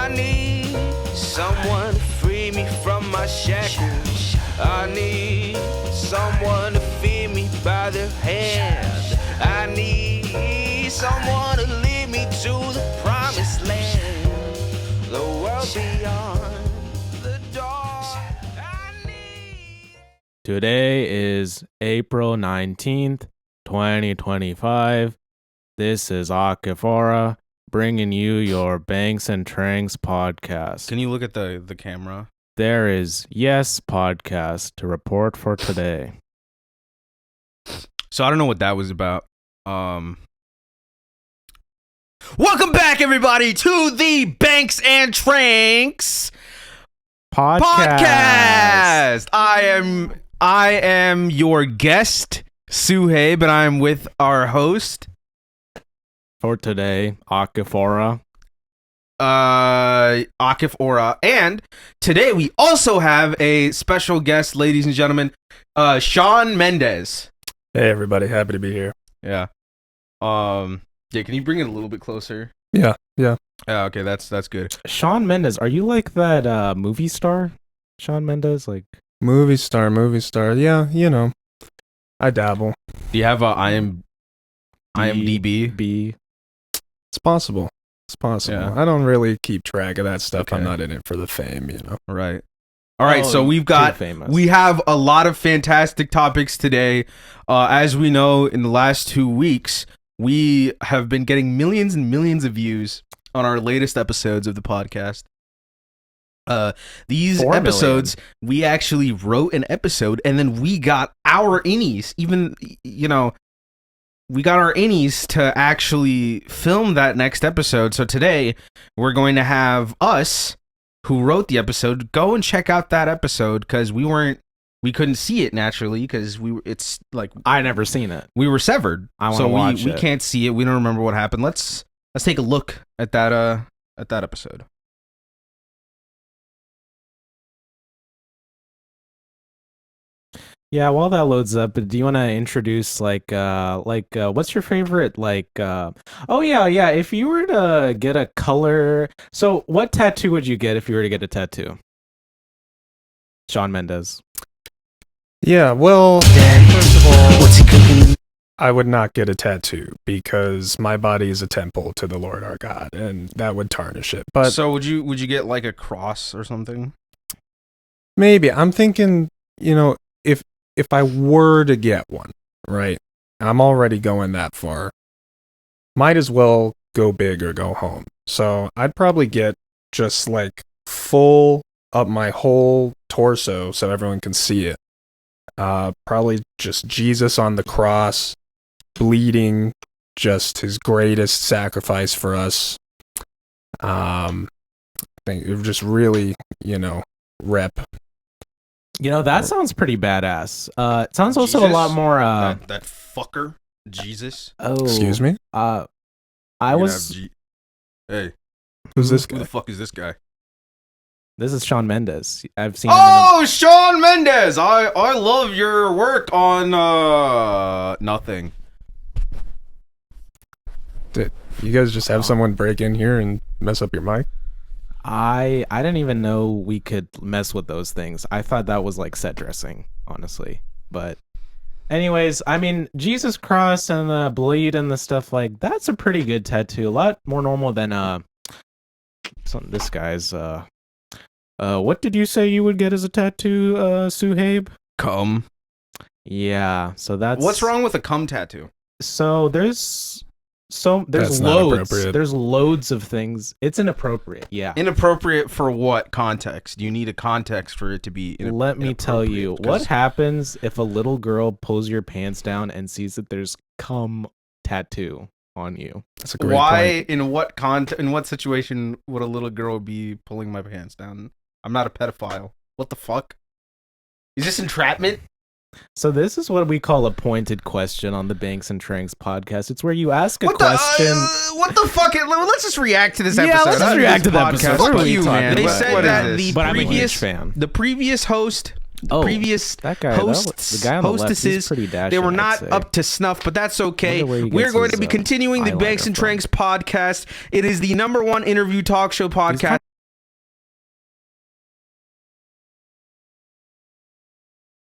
I need someone to free me from my shackles. I need someone to feed me by their hand. I need someone to lead me to the promised land, the world beyond the door. I need. Today is April 19th, 2025. This is Akifora bringing you your Banks and Tranks podcast. Can you look at the camera? There is Yes Podcast to report for today. So I don't know what that was about. Welcome back, everybody, to the Banks and Tranks podcast. I am your guest, Suhaib, and I'm with our host For today, Akifora. Akif Ora. And today we also have a special guest, ladies and gentlemen, Sean Mendes. Hey everybody, happy to be here. Yeah. Yeah, can you bring it a little bit closer? Yeah. Okay, that's good. Sean Mendes, are you like that movie star? Sean Mendes, like Movie star. Yeah, you know, I dabble. Do you have a IMDb? B. It's possible. Yeah. I don't really keep track of that stuff. Okay. I'm not in it for the fame, you know. Right. All right, Oh, so we have a lot of fantastic topics today. As we know, in the last 2 weeks, we have been getting millions and millions of views on our latest episodes of the podcast. These 4 episodes, we actually wrote an episode, and then we got our innies, even, you know, we got our innies to actually film that next episode. So today, we're going to have us, who wrote the episode, go and check out that episode, because we couldn't see it naturally, because it's like I never seen it. we were severed. I want so to watch we it. can't see it. We don't remember what happened. Let's take a look at that episode. Yeah, while that loads up, do you want to introduce what's your favorite oh yeah, if you were to get a color, so what tattoo would you get if you were to get a tattoo? Sean Mendes. Yeah, well, first of all, I would not get a tattoo because my body is a temple to the Lord our God, and that would tarnish it. But So would you get like a cross or something? maybe I'm thinking, you know, if I were to get one, right? I'm already going that far. Might as well go big or go home. So I'd probably get just like full up my whole torso so everyone can see it. Probably just Jesus on the cross, bleeding, just his greatest sacrifice for us. I think it would just really, you know, rep. You know, that sounds pretty badass. It sounds also a Jesus? lot more that fucker, Jesus. Excuse me? I You can was have Hey, Who's this who guy? the fuck is this guy? This is Sean Mendes. I've seen him Oh, Sean Mendes! I love your work on nothing. You guys just have someone break in here and mess up your mic? I didn't even know we could mess with those things. I thought that was like set dressing, honestly. But anyways, I mean, Jesus cross and the bleed and the stuff, like that's a pretty good tattoo. A lot more normal than this guy's what did you say you would get as a tattoo, Suhaib? Cum. Yeah, so that's What's wrong with a cum tattoo? So there's That's not loads. appropriate. There's loads of things. It's inappropriate. Yeah. Inappropriate for what context? You need a context for it to be Let me tell you, inappropriate, what 'cause- happens if a little girl pulls your pants down and sees that there's cum tattoo on you? That's a great Why? point. In what situation would a little girl be pulling my pants down? I'm not a pedophile. What the fuck? Is this entrapment? So this is what we call a pointed question on the Banks and Tranks podcast. It's where you ask a What question. What the fuck? Let's just react to this Yeah, episode. let's just How did react this to the podcast- episode. Fuck What are we you, talking man. They about? said What that is the this? But I'm a huge previous fan. the previous host, Oh, previous that guy, hosts, the guy on the left, he's hostesses, pretty dashing, they were I'd not say. up to snuff, but that's okay. Wonder where he We're gets going his, to be continuing the eyeliner Banks and from. Tranks podcast. It is the #1 interview talk show podcast.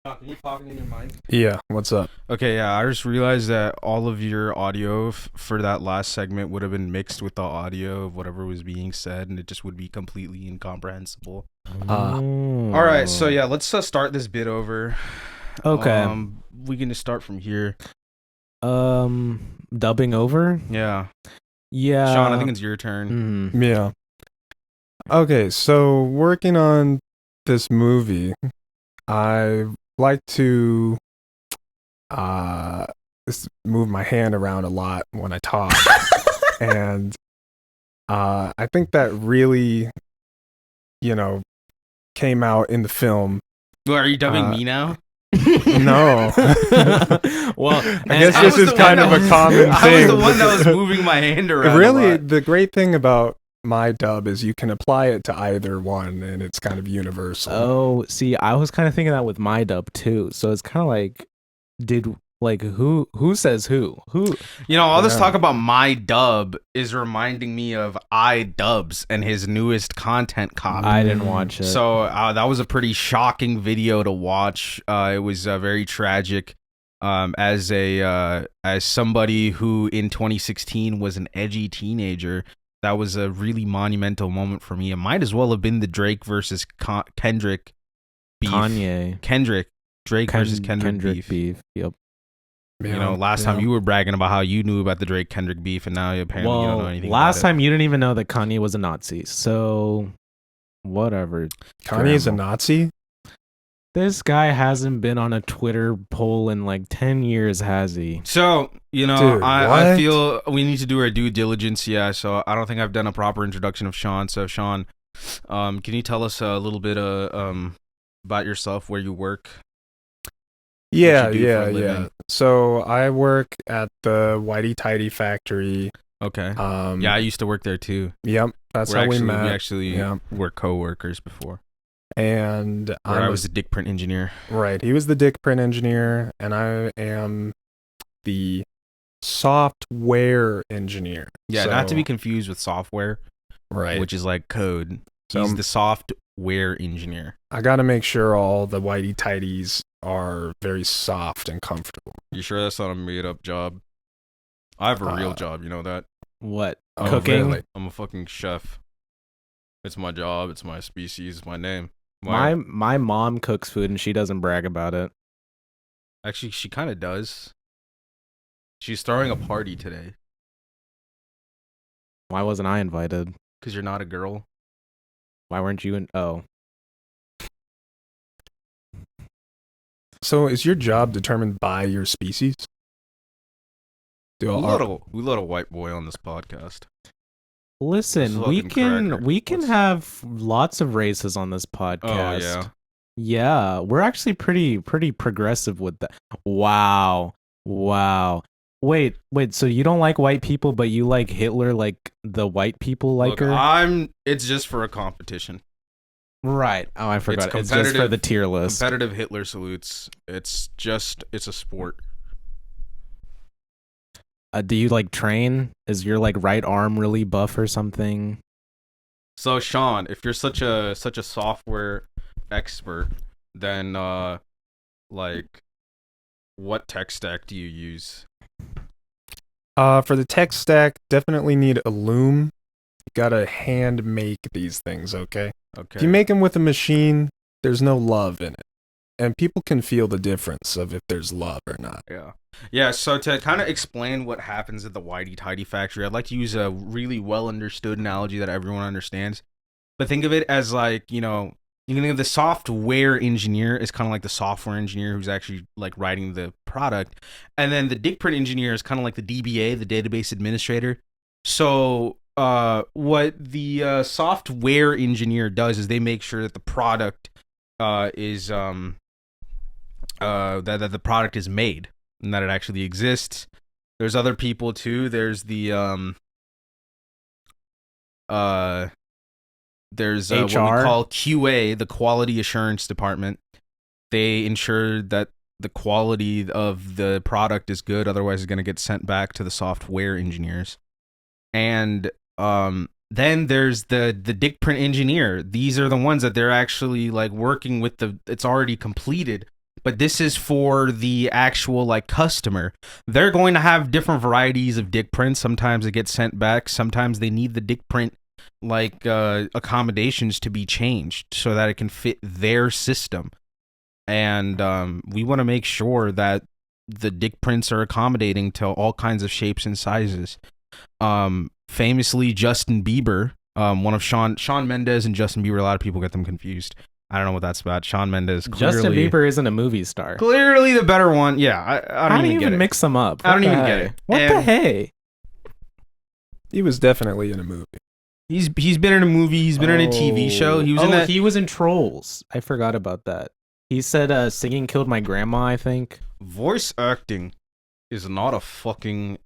Can you talk in your mic? Yeah, what's up? Okay, yeah, I just realized that all of your audio for that last segment would have been mixed with the audio of whatever was being said, and it just would be completely incomprehensible. All right, so yeah, let's start this bit over. Okay. We can just start from here. Dubbing over? Yeah, Yeah. Sean, I think it's your turn. Yeah. Okay, so working on this movie, I like to just move my hand around a lot when I talk. And I think that really, came out in the film. Well, are you dubbing me now? No. Well, I guess this is kind of a common thing. I was the one that was moving my hand around. Really, the great thing about my dub is you can apply it to either one, and it's kind of universal. Oh, see, I was kind of thinking that with my dub too. So it's kind of like, who says who? All this talk about my dub is reminding me of iDubbbz and his newest content copy. I didn't watch it. So that was a pretty shocking video to watch. It was very tragic. As somebody who in 2016 was an edgy teenager, that was a really monumental moment for me. It might as well have been the Drake versus Kendrick beef. Drake versus Kendrick beef. Yep. Last time you were bragging about how you knew about the Drake Kendrick beef, and now apparently you don't know anything. Last time you didn't even know that Kanye was a Nazi. So, whatever. Kanye's a Nazi? This guy hasn't been on a Twitter poll in like 10 years, has he? So, Dude, I feel we need to do our due diligence. Yeah, so I don't think I've done a proper introduction of Sean. So, Sean, can you tell us a little bit about yourself, where you work? Yeah. So I work at the Whitey Tidy factory. Okay. Yeah, I used to work there too. Yep, that's how we met. We actually were co-workers before. And I was the dick print engineer. Right, he was the dick print engineer, and I am the software engineer. Yeah, not to be confused with software, right? Which is like code. So he's the software engineer. I got to make sure all the Whitey Tidies are very soft and comfortable. You sure that's not a made-up job? I have a real job, you know that? What? Cooking? Really? I'm a fucking chef. It's my job. It's my species. It's my name. My mom cooks food and she doesn't brag about it. Actually, she kind of does. She's throwing a party today. Why wasn't I invited? Because you're not a girl. Why weren't you in? Oh. So is your job determined by your species? We let a white boy on this podcast. Listen, we can have lots of races on this podcast. Oh yeah. Yeah, we're actually pretty progressive with that. Wow. Wait, so you don't like white people, but you like Hitler like the white people like her? It's just for a competition. Right. Oh, I forgot. It's just for the tier list. Competitive Hitler salutes. It's a sport. Do you like train? Is your like right arm really buff or something? So Sean, if you're such a software expert, then like what tech stack do you use? For the tech stack, definitely need a loom. You gotta hand make these things, okay? Okay. If you make them with a machine, there's no love in it. And people can feel the difference of if there's love or not. Yeah, so to kind of explain what happens at the Whitey Tidy factory, I'd like to use a really well understood analogy that everyone understands. But think of it as like, you can think of the software engineer as kind of like the software engineer who's actually like writing the product. And then the dick print engineer is kind of like the DBA, the database administrator. So what the software engineer does is they make sure that the product is that the product is made and that it actually exists. There's other people too. There's the there's what we call QA, the quality assurance department. They ensure that the quality of the product is good, otherwise it's going to get sent back to the software engineers. And then there's the dick print engineer. These are the ones that they're actually like working with it's already completed but this is for the actual like customer. They're going to have different varieties of dick prints. Sometimes it gets sent back. Sometimes they need the dick print like accommodations to be changed so that it can fit their system. And we want to make sure that the dick prints are accommodating to all kinds of shapes and sizes. Famously, Justin Bieber, one of Shawn Mendes and Justin Bieber. A lot of people get them confused. I don't know what that's about. Shawn Mendes. Justin Bieber isn't a movie star. Clearly the better one. Yeah, I don't even get it. Mix them up? I don't even get it. What the hey? He was definitely in a movie. He's been in a movie. He's been in a TV show. He was in that. He was in Trolls. I forgot about that. He said singing killed my grandma, I think. Voice acting is not a fucking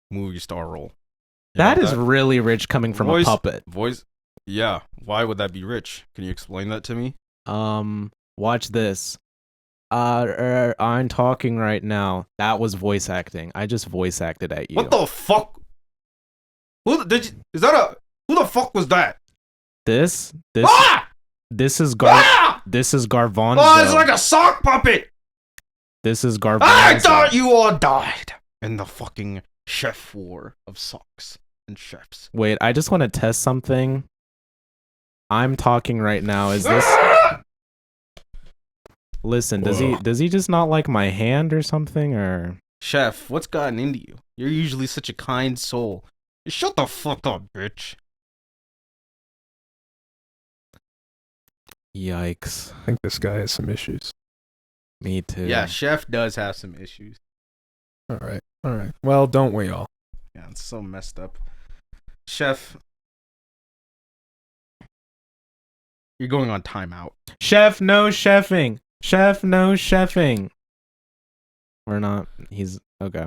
movie star role. That is really rich coming from a puppet. Yeah. Why would that be rich? Can you explain that to me? Watch this. I'm talking right now. That was voice acting. I just voice acted at you. What the fuck? Who the fuck was that? This is this is Garvanzo. Oh, it's like a sock puppet. This is Garvanzo. I thought you all died in the fucking chef war of socks and chefs. Wait, I just want to test something. I'm talking right now. Is this? Listen, does he just not like my hand or something, or? Chef, what's gotten into you? You're usually such a kind soul. Shut the fuck up, bitch. Yikes. I think this guy has some issues. Me too. Yeah, Chef does have some issues. All right. Well, don't we all? Yeah, it's so messed up. Chef, you're going on timeout. Chef, no chefing. Chef, no chefing. Or not. He's okay.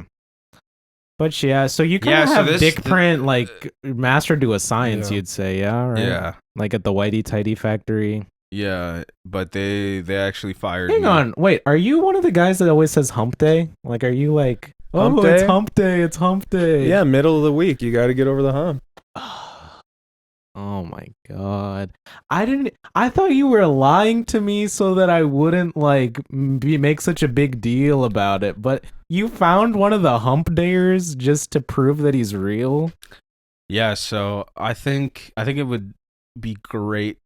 But yeah, so you kind of have dick print like mastered to a science, you'd say, yeah, right? Yeah. Like at the Whitey Tidy factory. Yeah, but they actually fired me. Hang on, wait, are you one of the guys that always says hump day? Like, are you like, hump it's day? hump day, it's hump day? Yeah, middle of the week. You got to get over the hump. Oh my god. I thought you were lying to me so that I wouldn't like make such a big deal about it, but you found one of the hump dayers just to prove that he's real? Yeah, so I think it would be great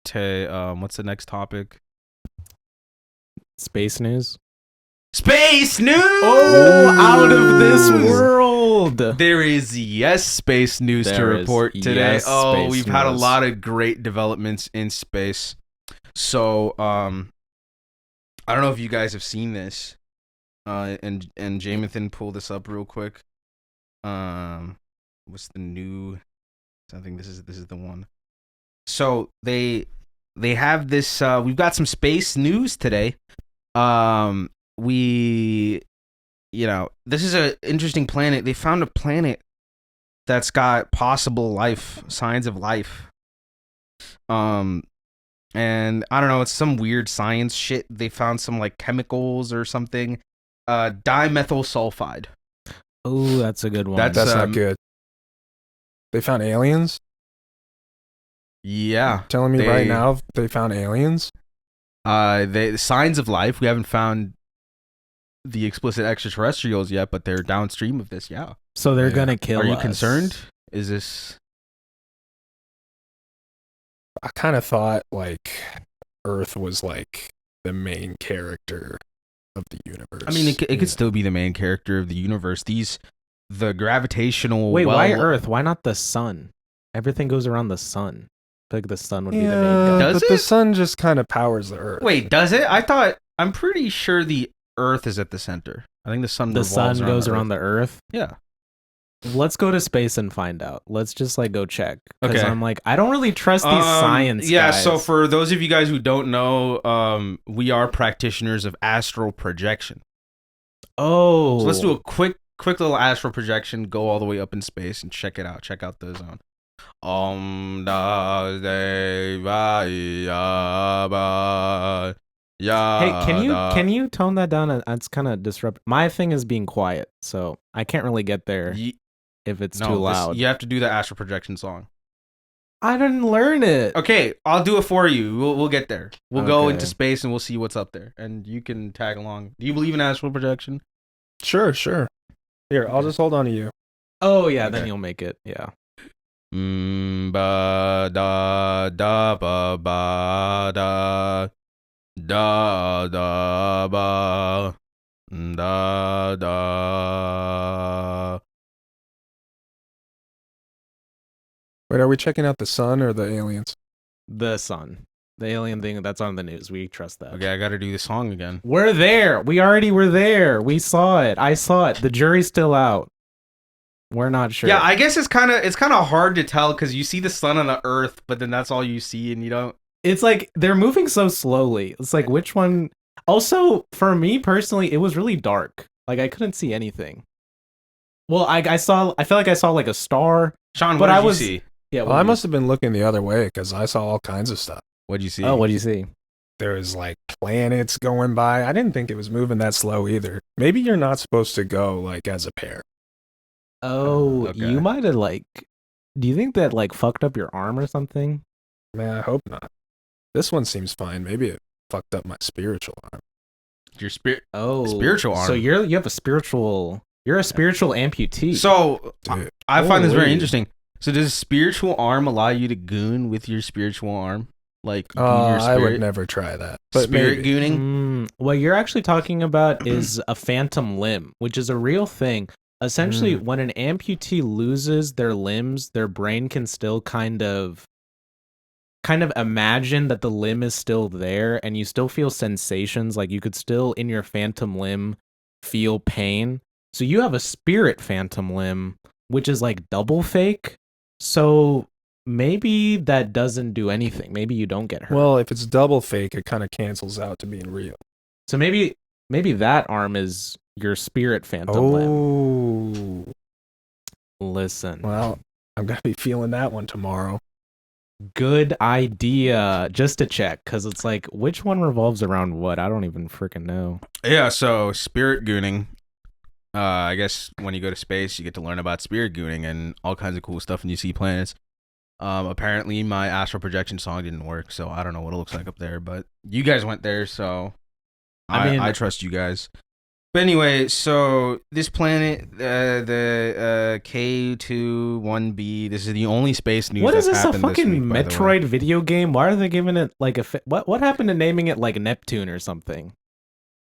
to what's the next topic? Space news. Space news! Oh, out of this world! There is space news to report today. We've had a lot of great developments in space. So, I don't know if you guys have seen this. And Jamathan, pull this up real quick. What's the new? I think this is the one. So they have this. We've got some space news today. This is an interesting planet. They found a planet that's got possible life, signs of life. And I don't know, it's some weird science shit. They found some like chemicals or something. Dimethyl sulfide. Oh, that's a good one. That's not good. They found aliens? Yeah. You're telling me right now they found aliens? The signs of life. We haven't found the explicit extraterrestrials yet, but they're downstream of this. Yeah. So they're gonna kill us. Are you concerned? Is this? I kind of thought like Earth was like the main character of the universe. I mean, it could still be the main character of the universe. The gravitational. Wait, why Earth? Why not the sun? Everything goes around the sun. I think the sun would be the main guy. Does it? The sun just kind of powers the Earth. Wait, does it? I'm pretty sure the Earth is at the center. I think the sun goes around the Earth. Yeah. Let's go to space and find out. Let's just like go check. Okay. I'm like, I don't really trust these science guys. So for those of you guys who don't know, we are practitioners of astral projection. Oh. So let's do a quick little astral projection, go all the way up in space and check it out. Check out the zone. Hey, can you tone that down? It's kind of disrupt. My thing is being quiet, so I can't really get there if it's too loud. You have to do the astral projection song. I didn't learn it. Okay, I'll do it for you. We'll get there. We'll go Okay. into space and we'll see what's up there, and you can tag along. Do you believe in astral projection? Sure. Here, I'll just hold on to you. Oh yeah, then Okay. you'll make it. Yeah. Ba da da ba ba da da da ba da da. Wait, are we checking out the sun or the aliens? The sun. The alien thing that's on the news. We trust that. Okay, I got to do the song again. We're there. We already were there. We saw it. I saw it. The jury's still out. We're not sure. Yeah, I guess it's kind of hard to tell because you see the sun on the Earth, but then that's all you see, and you don't. It's like they're moving so slowly. It's like which one? Also, for me personally, it was really dark. Like I couldn't see anything. Well, I saw. I feel like I saw like a star. Sean, But what I did was- you see? Yeah. Well, I must have been looking the other way because I saw all kinds of stuff. What did you see? Oh, what do you see? There was like planets going by. I didn't think it was moving that slow either. Maybe you're not supposed to go like as a pair. Oh, Okay. you might have like. Do you think that like fucked up your arm or something? Man, I hope not. This one seems fine. Maybe it fucked up my spiritual arm. Your spirit. Oh, Spiritual So arm. you have a spiritual. You're a spiritual amputee. So Dude. I find this very Holy. interesting. So does spiritual arm allow you to goon with your spiritual arm? Like goon your I would spirit? never try that. But Spirit maybe. gooning? What you're actually talking about is a phantom limb, which is a real thing. Essentially, when an amputee loses their limbs, their brain can still kind of imagine that the limb is still there, and you still feel sensations. Like you could still, in your phantom limb, feel pain. So you have a spirit phantom limb, which is like double fake. So maybe that doesn't do anything. Maybe you don't get hurt. Well, if it's double fake, it kind of cancels out to being real. So maybe that arm is your spirit phantom limb. Oh, Listen, well, I'm gonna be feeling that one tomorrow. good idea. Just to check, because it's like, which one revolves around what? I don't even freaking know. Yeah, so spirit gooning. I guess when you go to space, you get to learn about spirit gooning and all kinds of cool stuff, and you see planets. Apparently, my astral projection song didn't work, so I don't know what it looks like up there. But you guys went there, so I mean- I trust you guys. But anyway, so this planet, the K21b, this is the only space news. What is that's this? A happened fucking week, by the way. Metroid video game? Why are they giving it like a? What happened to naming it like Neptune or something?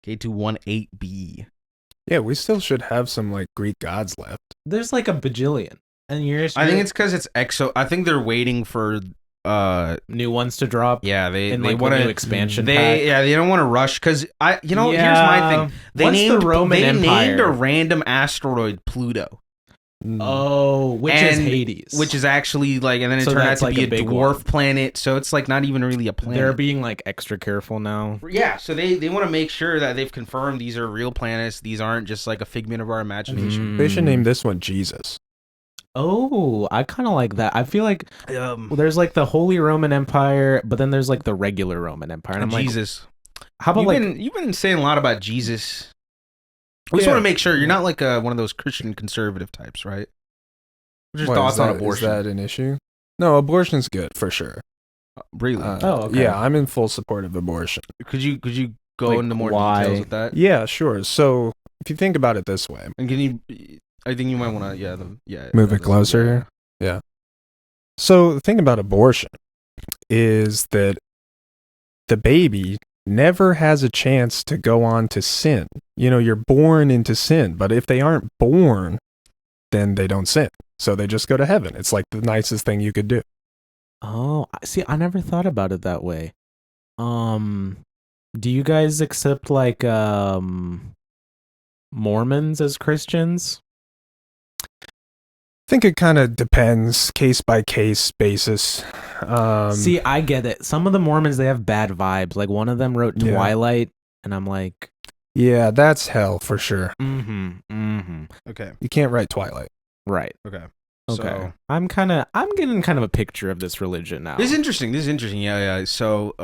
K218b. Yeah, we still should have some like Greek gods left. There's like a bajillion, and I think it's because it's EXO. I think they're waiting for new ones to drop. yeah, they in like want a new to expansion pack. they don't want to rush because here's my Yeah. thing. They What's the named Roman named Empire? a random asteroid Pluto, Oh, which is And- Hades. which is actually like, and then it So turned out that's to like be a a big dwarf one. planet, so it's like not even really a planet. they're being like extra careful now. Yeah, so they want to make sure that they've confirmed these are real planets. These aren't just like a figment of our imagination. They should Mm. name this one Jesus. Oh, I kind of like that. I feel like well, there's like the Holy Roman Empire, but then there's like the regular Roman Empire. And I'm like, Jesus. how about You've been saying a lot about Jesus. We just Yeah. want to make sure you're not like one of those Christian conservative types, right? What's your What, thoughts is on that- abortion? Is that an issue? No, abortion's good for sure. Really? Oh, okay. Yeah, I'm in full support of abortion. Could you go Like, into more why? details with that? Yeah, sure. So if you think about it this way, And can you? I think you might want to. move it closer. Yeah. So the thing about abortion is that the baby never has a chance to go on to sin. You know, you're born into sin, but if they aren't born, then they don't sin. So they just go to heaven. It's like the nicest thing you could do. Oh, see, I never thought about it that way. Do you guys accept like Mormons as Christians? I think it kind of depends case by case basis. See, I get it. Some of the Mormons, they have bad vibes. Like one of them wrote Yeah. Twilight, and I'm like, yeah, that's hell for sure. Okay. You can't write Twilight. right. Okay. Okay. So, I'm getting kind of a picture of this religion now. this is interesting. Yeah. So,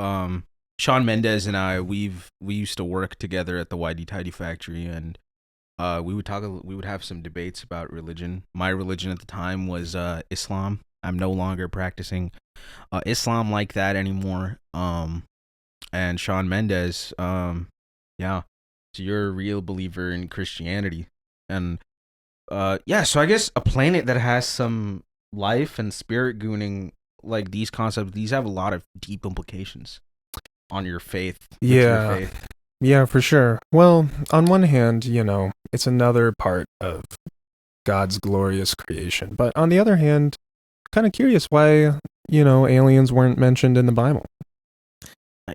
Sean Mendes and I, we used to work together at the YD Tidy Factory, and we would have some debates about religion. My religion at the time was Islam. I'm no longer practicing Islam like that anymore. And Shawn Mendes, yeah, so you're a real believer in Christianity. And yeah, so I guess a planet that has some life and spirit gooning, like these concepts, these have a lot of deep implications on your faith. with your faith. Yeah, for sure. Well, on one hand, it's another part of God's glorious creation. But on the other hand, kind of curious why, aliens weren't mentioned in the Bible.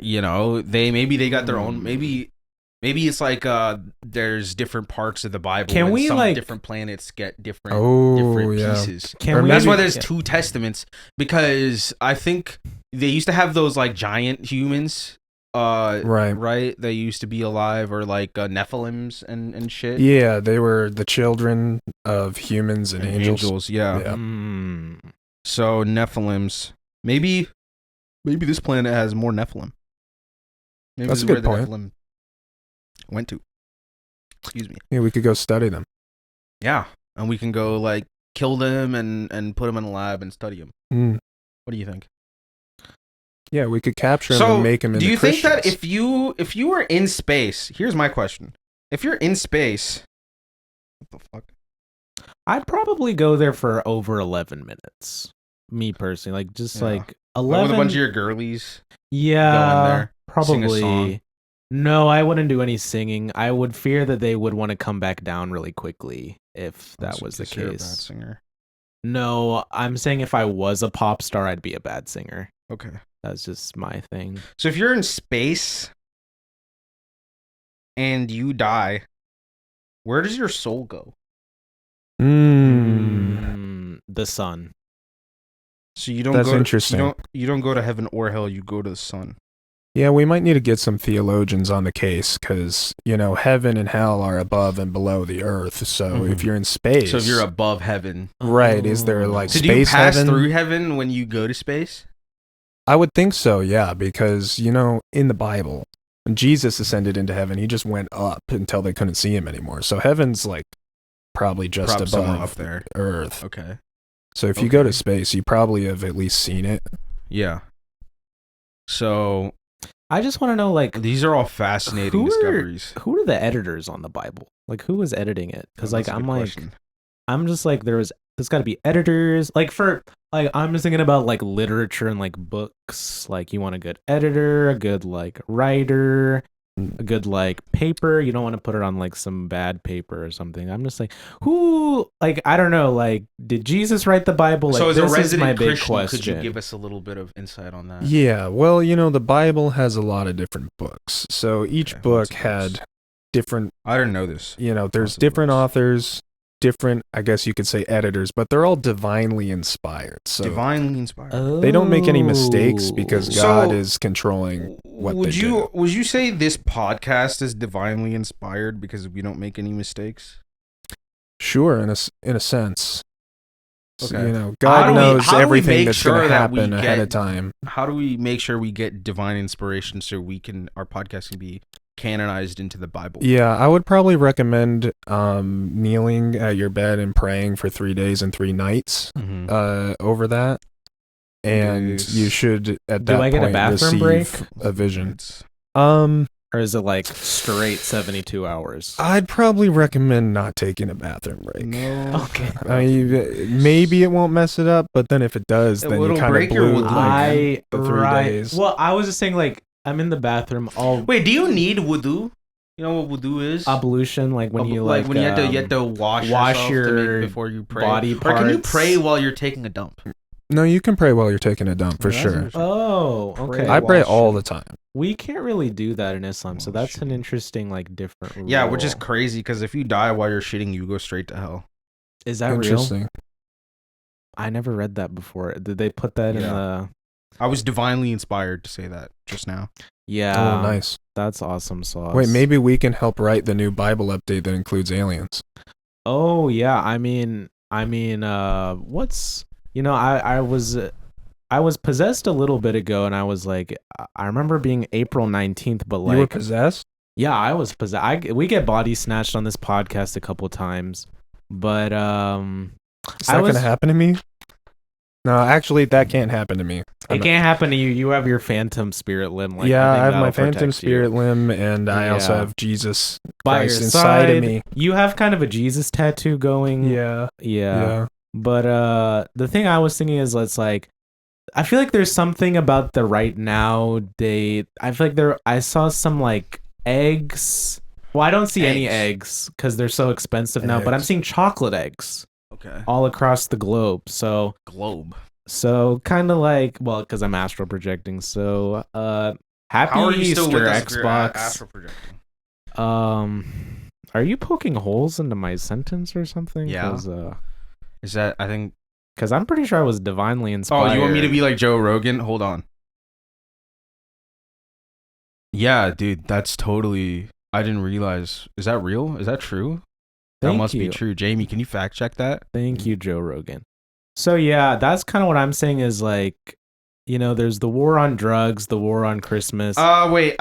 Maybe got their own, maybe it's like there's different parts of the Bible. Can and we, some like- different planets get different yeah. pieces? Can we That's why maybe- there's two testaments, because I think they used to have those like giant humans, right? They used to be alive, or like Nephilims and shit. Yeah, they were the children of humans and angels. Yeah. Yeah. So Nephilims, maybe this planet has more Nephilim. Maybe That's this a is good where the point. Nephilim went to. Excuse me. Yeah, we could go study them. Yeah, and we can go like kill them and put them in a lab and study them. Mm. What do you think? Yeah, we could capture them and make them into do you think that Christians. if you were in space, here's my question: if you're in space, what the fuck? I'd probably go there for over 11 minutes. Me personally, like just Yeah. like Like 11. with a bunch of your girlies Yeah, go in there, sing a probably. song. No, I wouldn't do any singing. I would fear that they would want to come back down really quickly if that So was the guess you're a bad case. singer. No, I'm saying if I was a pop star, I'd be a bad singer. Okay. That's just my thing. So if you're in space and you die, where does your soul go? The sun. So you don't That's go interesting. you don't go to heaven or hell, you go to the sun. Yeah, we might need to get some theologians on the case because, heaven and hell are above and below the earth. So Mhm. if you're in space. So if you're above heaven. Right, is there like So space do you pass heaven? through heaven when you go to space? I would think so, yeah, because, in the Bible, when Jesus ascended into heaven, he just went up until they couldn't see him anymore. So heaven's like probably just Probably somewhere above up there. Earth. Okay. So if you go to Okay. space, you probably have at least seen it. Yeah. So I just want to know, like, these are all fascinating discoveries. who are the editors on the Bible? Like, who was editing it? Because, like, That's a good question. I'm just like, there's got to be editors. Like, I'm just thinking about like literature and like books. Like, you want a good editor, a good like writer, a good like paper. You don't want to put it on like some bad paper or something. I'm just like, who? Like, I don't know. Like, did Jesus write the Bible? Like, So as a this is resident my big Christian, question. could you give us a little bit of insight on that? Yeah, well, the Bible has a lot of different books. So each Okay, book lots of books. had different, I didn't know this. there's Lots of different books. authors, different, I guess you could say editors, but they're all divinely inspired. So Divinely inspired. they don't make any mistakes because So, God is controlling what would they you would you say this podcast is divinely inspired because we don't make any mistakes? Sure, in a sense. So, Okay. God How do we knows everything make that's going sure to that we happen ahead get- of time. How do we make sure we get divine inspiration so our podcast can be canonized into the Bible? Yeah, I would probably recommend kneeling at your bed and praying for 3 days and 3 nights Mhm. over that. And Days. you should at Do that I get a point bathroom receive break? a vision. It's- Or is it like straight 72 hours? I'd probably recommend not taking a bathroom break. No. Okay. I mean, maybe it won't mess it up, but then if it does, It then you will kind of break your blew wudu. like the 3 days. Well, I was just saying, like, I'm in the bathroom, all Wait, do you need wudu? You know what wudu is? ablution, like when you like when you have to wash yourself your before you pray. body Or can you parts. pray while you're taking a dump? No, you can pray while you're taking a dump for That's sure. interesting. Oh, okay. I pray wash all it. the time. We can't really do that in Islam, so Oh, that's an shit. interesting, like, different rule. Yeah, which is crazy because if you die while you're shitting, you go straight to hell. Is that real? Interesting. I never read that before. Did they put that in Yeah. the? I was divinely inspired to say that just now. Yeah. Oh, nice. That's awesome sauce. Wait, maybe we can help write the new Bible update that includes aliens. Oh yeah, I mean, what's I was possessed a little bit ago, and I was like, I remember being April 19th, but You were like, possessed? yeah, I was possessed. We get body snatched on this podcast a couple times, but Is that going to happen to me? No, actually, that can't happen to me. It can't happen to you. You have your phantom spirit limb. Like, yeah, I have that'll my phantom protect spirit you. limb, and I also Yeah. have Jesus By Christ your inside side. of me. You have kind of a Jesus tattoo going. Yeah. Yeah. But the thing I was thinking is, it's like, I feel like there's something about the right now date. I feel like I saw some like eggs. Well, I don't see any eggs because they're so expensive now, but I'm Eggs. seeing chocolate eggs Okay. all across the globe. So kind of like, well, because I'm astral projecting. So happy How are you Easter, still with us if you're Xbox. astral projecting? Are you poking holes into my sentence or something? Yeah. Is that, I think... Because I'm pretty sure I was divinely inspired. Oh, you want me to be like Joe Rogan? Hold on. Yeah, dude, that's totally... I didn't realize. Is that real? Is that true? That must be true. Jamie, can you fact check that? Thank you, Joe Rogan. So yeah, that's kind of what I'm saying is like, there's the war on drugs, the war on Christmas. Wait,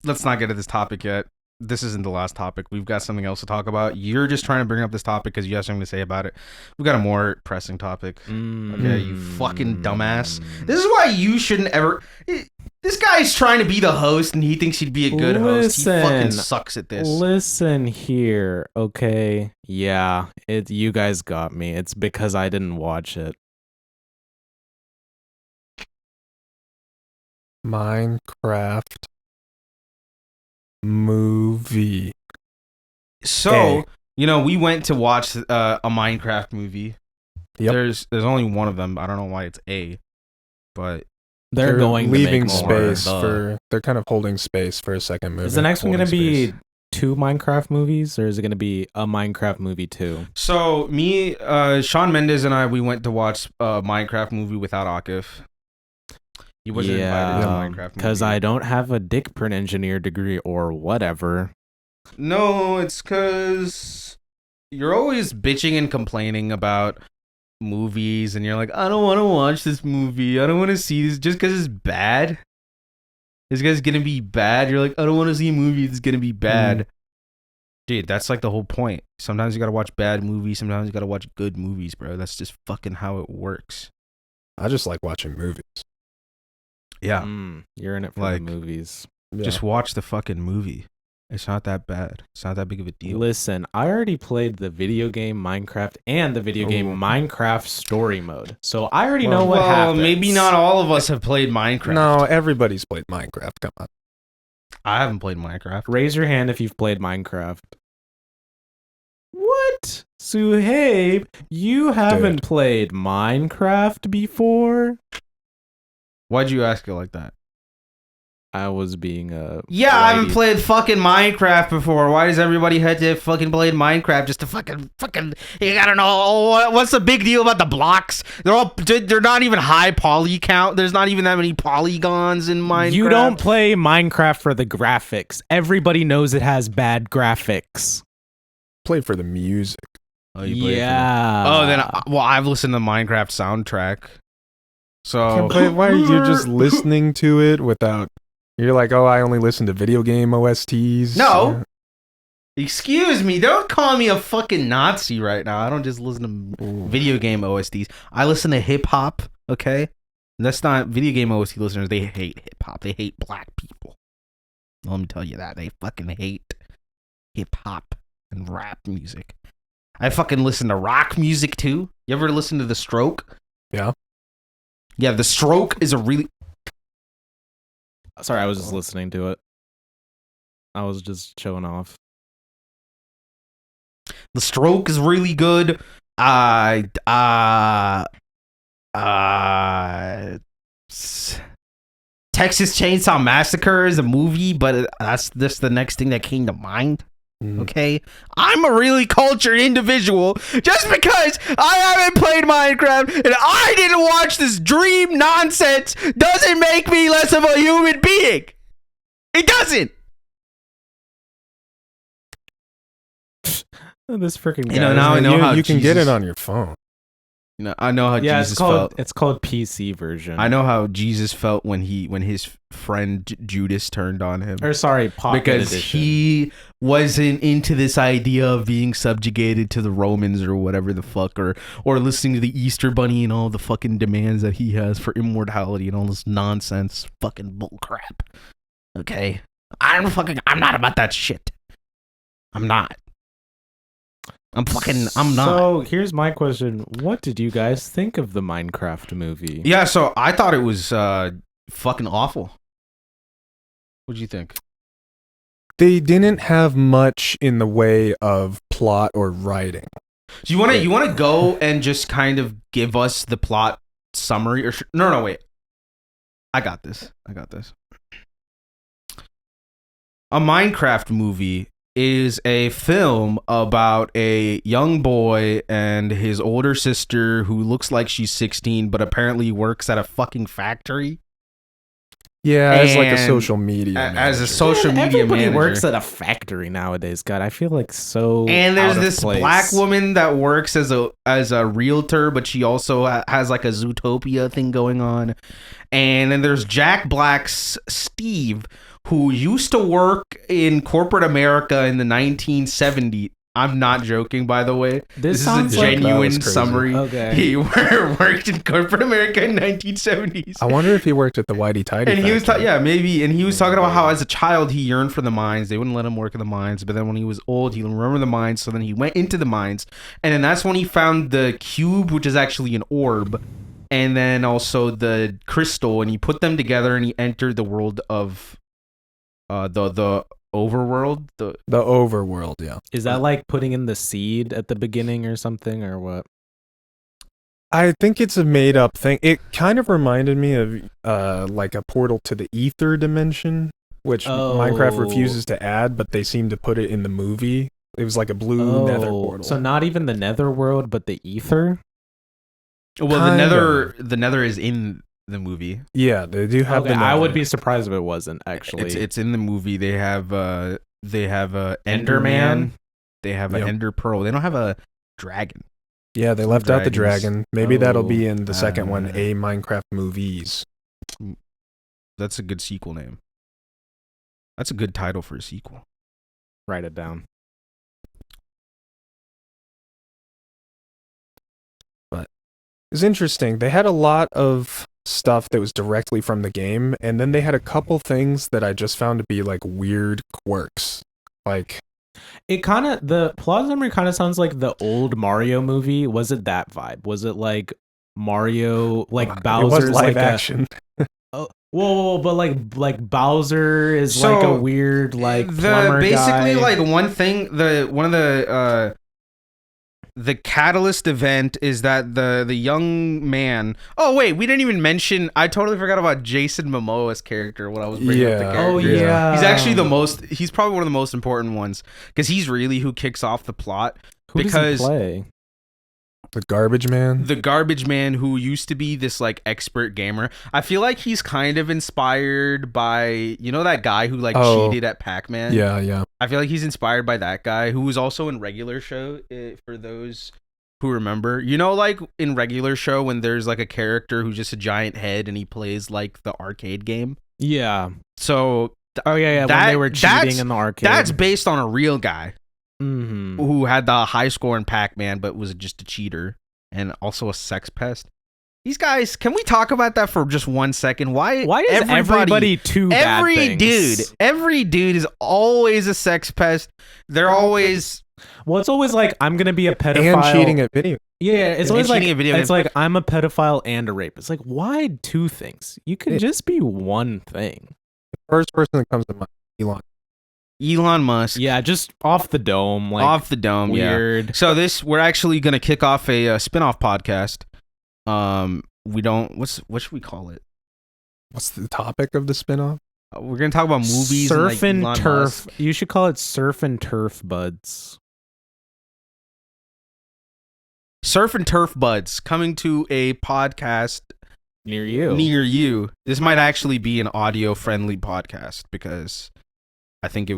let's not get to this topic yet. This isn't the last topic. We've got something else to talk about. You're just trying to bring up this topic because you have something to say about it. We've got a more pressing topic. Okay, you fucking dumbass. This is why you shouldn't ever... This guy's trying to be the host and he thinks he'd be a good host. He fucking sucks at this. Listen here, okay? Yeah, you guys got me. It's because I didn't watch it. Minecraft movie. So, we went to watch a Minecraft movie. Yep. There's only one of them. I don't know why it's A, but they're going leaving to make more. space they're kind of holding space for a second movie. Is the next one going to be 2 Minecraft movies, or is it going to be a Minecraft movie 2? So me, Sean Mendes and I, we went to watch a Minecraft movie without Akif. He wasn't invited to the Minecraft movie. Because I don't have a dick print engineer degree or whatever. No, it's because you're always bitching and complaining about movies, and you're like, I don't want to watch this movie. I don't want to see this just because it's bad. This guy's gonna be bad. You're like, I don't want to see a movie that's gonna be bad. Dude, that's like the whole point. Sometimes you gotta watch bad movies. Sometimes you gotta watch good movies, bro. That's just fucking how it works. I just like watching movies. Yeah. You're in it for the movies. Yeah. Just watch the fucking movie. It's not that bad. It's not that big of a deal. Listen, I already played the video game Minecraft and the video game Minecraft story mode. So I already know what happens. Maybe not all of us have played Minecraft. No, everybody's played Minecraft. Come on. I haven't played Minecraft. Raise your hand if you've played Minecraft. What? Suhaib, you haven't played Minecraft before? Why'd you ask it like that? I was being I haven't played fucking Minecraft before. Why does everybody have to fucking play Minecraft just to fucking you gotta know what's the big deal about the blocks? They're not even high poly count. There's not even that many polygons in Minecraft. You don't play Minecraft for the graphics. Everybody knows it has bad graphics. Play for the music. Oh, you play then I've listened to the Minecraft soundtrack. So why are you just listening to it without? You're like, oh, I only listen to video game OSTs. No. Excuse me. Don't call me a fucking Nazi right now. I don't just listen to video game OSTs. I listen to hip hop, okay? That's not video game OST listeners. They hate hip hop. They hate black people. Let me tell you that. They fucking hate hip hop and rap music. I fucking listen to rock music too. You ever listen to The Stroke? Yeah. Yeah, The Stroke is a really... Sorry, I was just listening to it. I was just showing off. The Stroke is really good. Texas Chainsaw Massacre is a movie, but that's just the next thing that came to mind. Okay, I'm a really cultured individual. Just because I haven't played Minecraft and I didn't watch this dream nonsense doesn't make me less of a human being. It doesn't. This freaking guy. Now I know how you can get it on your phone. You know, I know how Yeah, Jesus felt. it's called PC version. I know how Jesus felt when his friend Judas turned on him. Or sorry, Pocket Because Edition. he wasn't into this idea of being subjugated to the Romans or whatever the fuck, or listening to the Easter Bunny and all the fucking demands that he has for immortality and all this nonsense fucking bullcrap. Okay? I'm not about that shit. I'm not. I'm not. So here's my question: what did you guys think of the Minecraft movie? Yeah, so I thought it was fucking awful. What'd you think? They didn't have much in the way of plot or writing. Do you want to go and just kind of give us the plot summary? Or no, wait. I got this. A Minecraft movie is a film about a young boy and his older sister who looks like she's 16 but apparently works at a fucking factory. Yeah, as like a And social media as a manager. social Man, media everybody manager. works at a factory nowadays. God, I feel like so. And there's out of this place. black woman that works as a realtor, but she also has like a Zootopia thing going on. And then there's Jack Black's Steve, who used to work in corporate America in the 1970s. I'm not joking, by the way. This is a sounds like- That genuine was crazy. summary. Okay. He worked in corporate America in 1970s. I wonder if he worked at the Whitey Tidy And he was factory. maybe, and he was talking about how as a child he yearned for the mines. They wouldn't let him work in the mines, but then when he was old, he remembered the mines. So then he went into the mines, and then that's when he found the cube, which is actually an orb, and then also the crystal, and he put them together, and he entered the world of the overworld. The overworld, yeah. Is that like putting in the seed at the beginning or something, or what? I think it's a made up thing. It kind of reminded me of like a portal to the ether dimension, which Minecraft refuses to add, but they seem to put it in the movie. It was like a blue nether portal. So not even the nether world, but the ether? Well, Kinda. the nether is in the movie. Yeah, they do have Okay, the I would nether. be surprised if it wasn't, actually. It's in the movie. They have a Enderman? Enderman. They have an Yep. Ender Pearl. They don't have a dragon. Yeah, they left out the Dragons. dragon. Maybe that'll be in the Oh, second one, A Minecraft Movies. That's a good sequel name. That's a good title for a sequel. Write it down. It's interesting. They had a lot of stuff that was directly from the game, and then they had a couple things that I just found to be like weird quirks. Like, It kind of, the plot summary kind of sounds like the old Mario movie. Was it that vibe? Was it like Mario, like it was Bowser's live like action. whoa, but like Bowser is like a weird like plumber basically guy. like one thing, one of the catalyst event is that the young man. Oh wait, we didn't even mention. I totally forgot about Jason Momoa's character when I was bringing up the Yeah. character. Oh yeah, He's actually he's probably one of the most important ones because he's really who kicks off the plot. Who because does he play? The Garbage Man. The garbage man who used to be this like expert gamer. I feel like he's kind of inspired by, you know, that guy who like cheated at Pac-Man. Yeah. I feel like he's inspired by that guy who was also in Regular Show, for those who remember. You know, like in Regular Show when there's like a character who's just a giant head and he plays like the arcade game. Yeah. So Oh yeah. When they were cheating in the arcade. that's based on a real guy Mm-hmm. who had the high score in Pac-Man but was just a cheater and also a sex pest. These guys, can we talk about that for just 1 second? Why Why is everybody too bad things? every dude is always a sex pest. They're always Well, it's always like I'm gonna be a pedophile And cheating at video. Yeah, it's And always like cheating at video it's games. like I'm a pedophile and a rapist. Like, why two things? You could just be one thing. The first person that comes to mind, Elon Musk. Yeah, just off the dome, like Off the dome, weird. yeah. So we're actually gonna kick off a spin-off podcast. We don't. What should we call it? What's the topic of the spinoff? We're gonna talk about movies. Surf and, and like, Elon turf. Musk. You should call it surf and turf buds. Surf and turf buds coming to a podcast Near you. near you. This might actually be an audio-friendly podcast because I think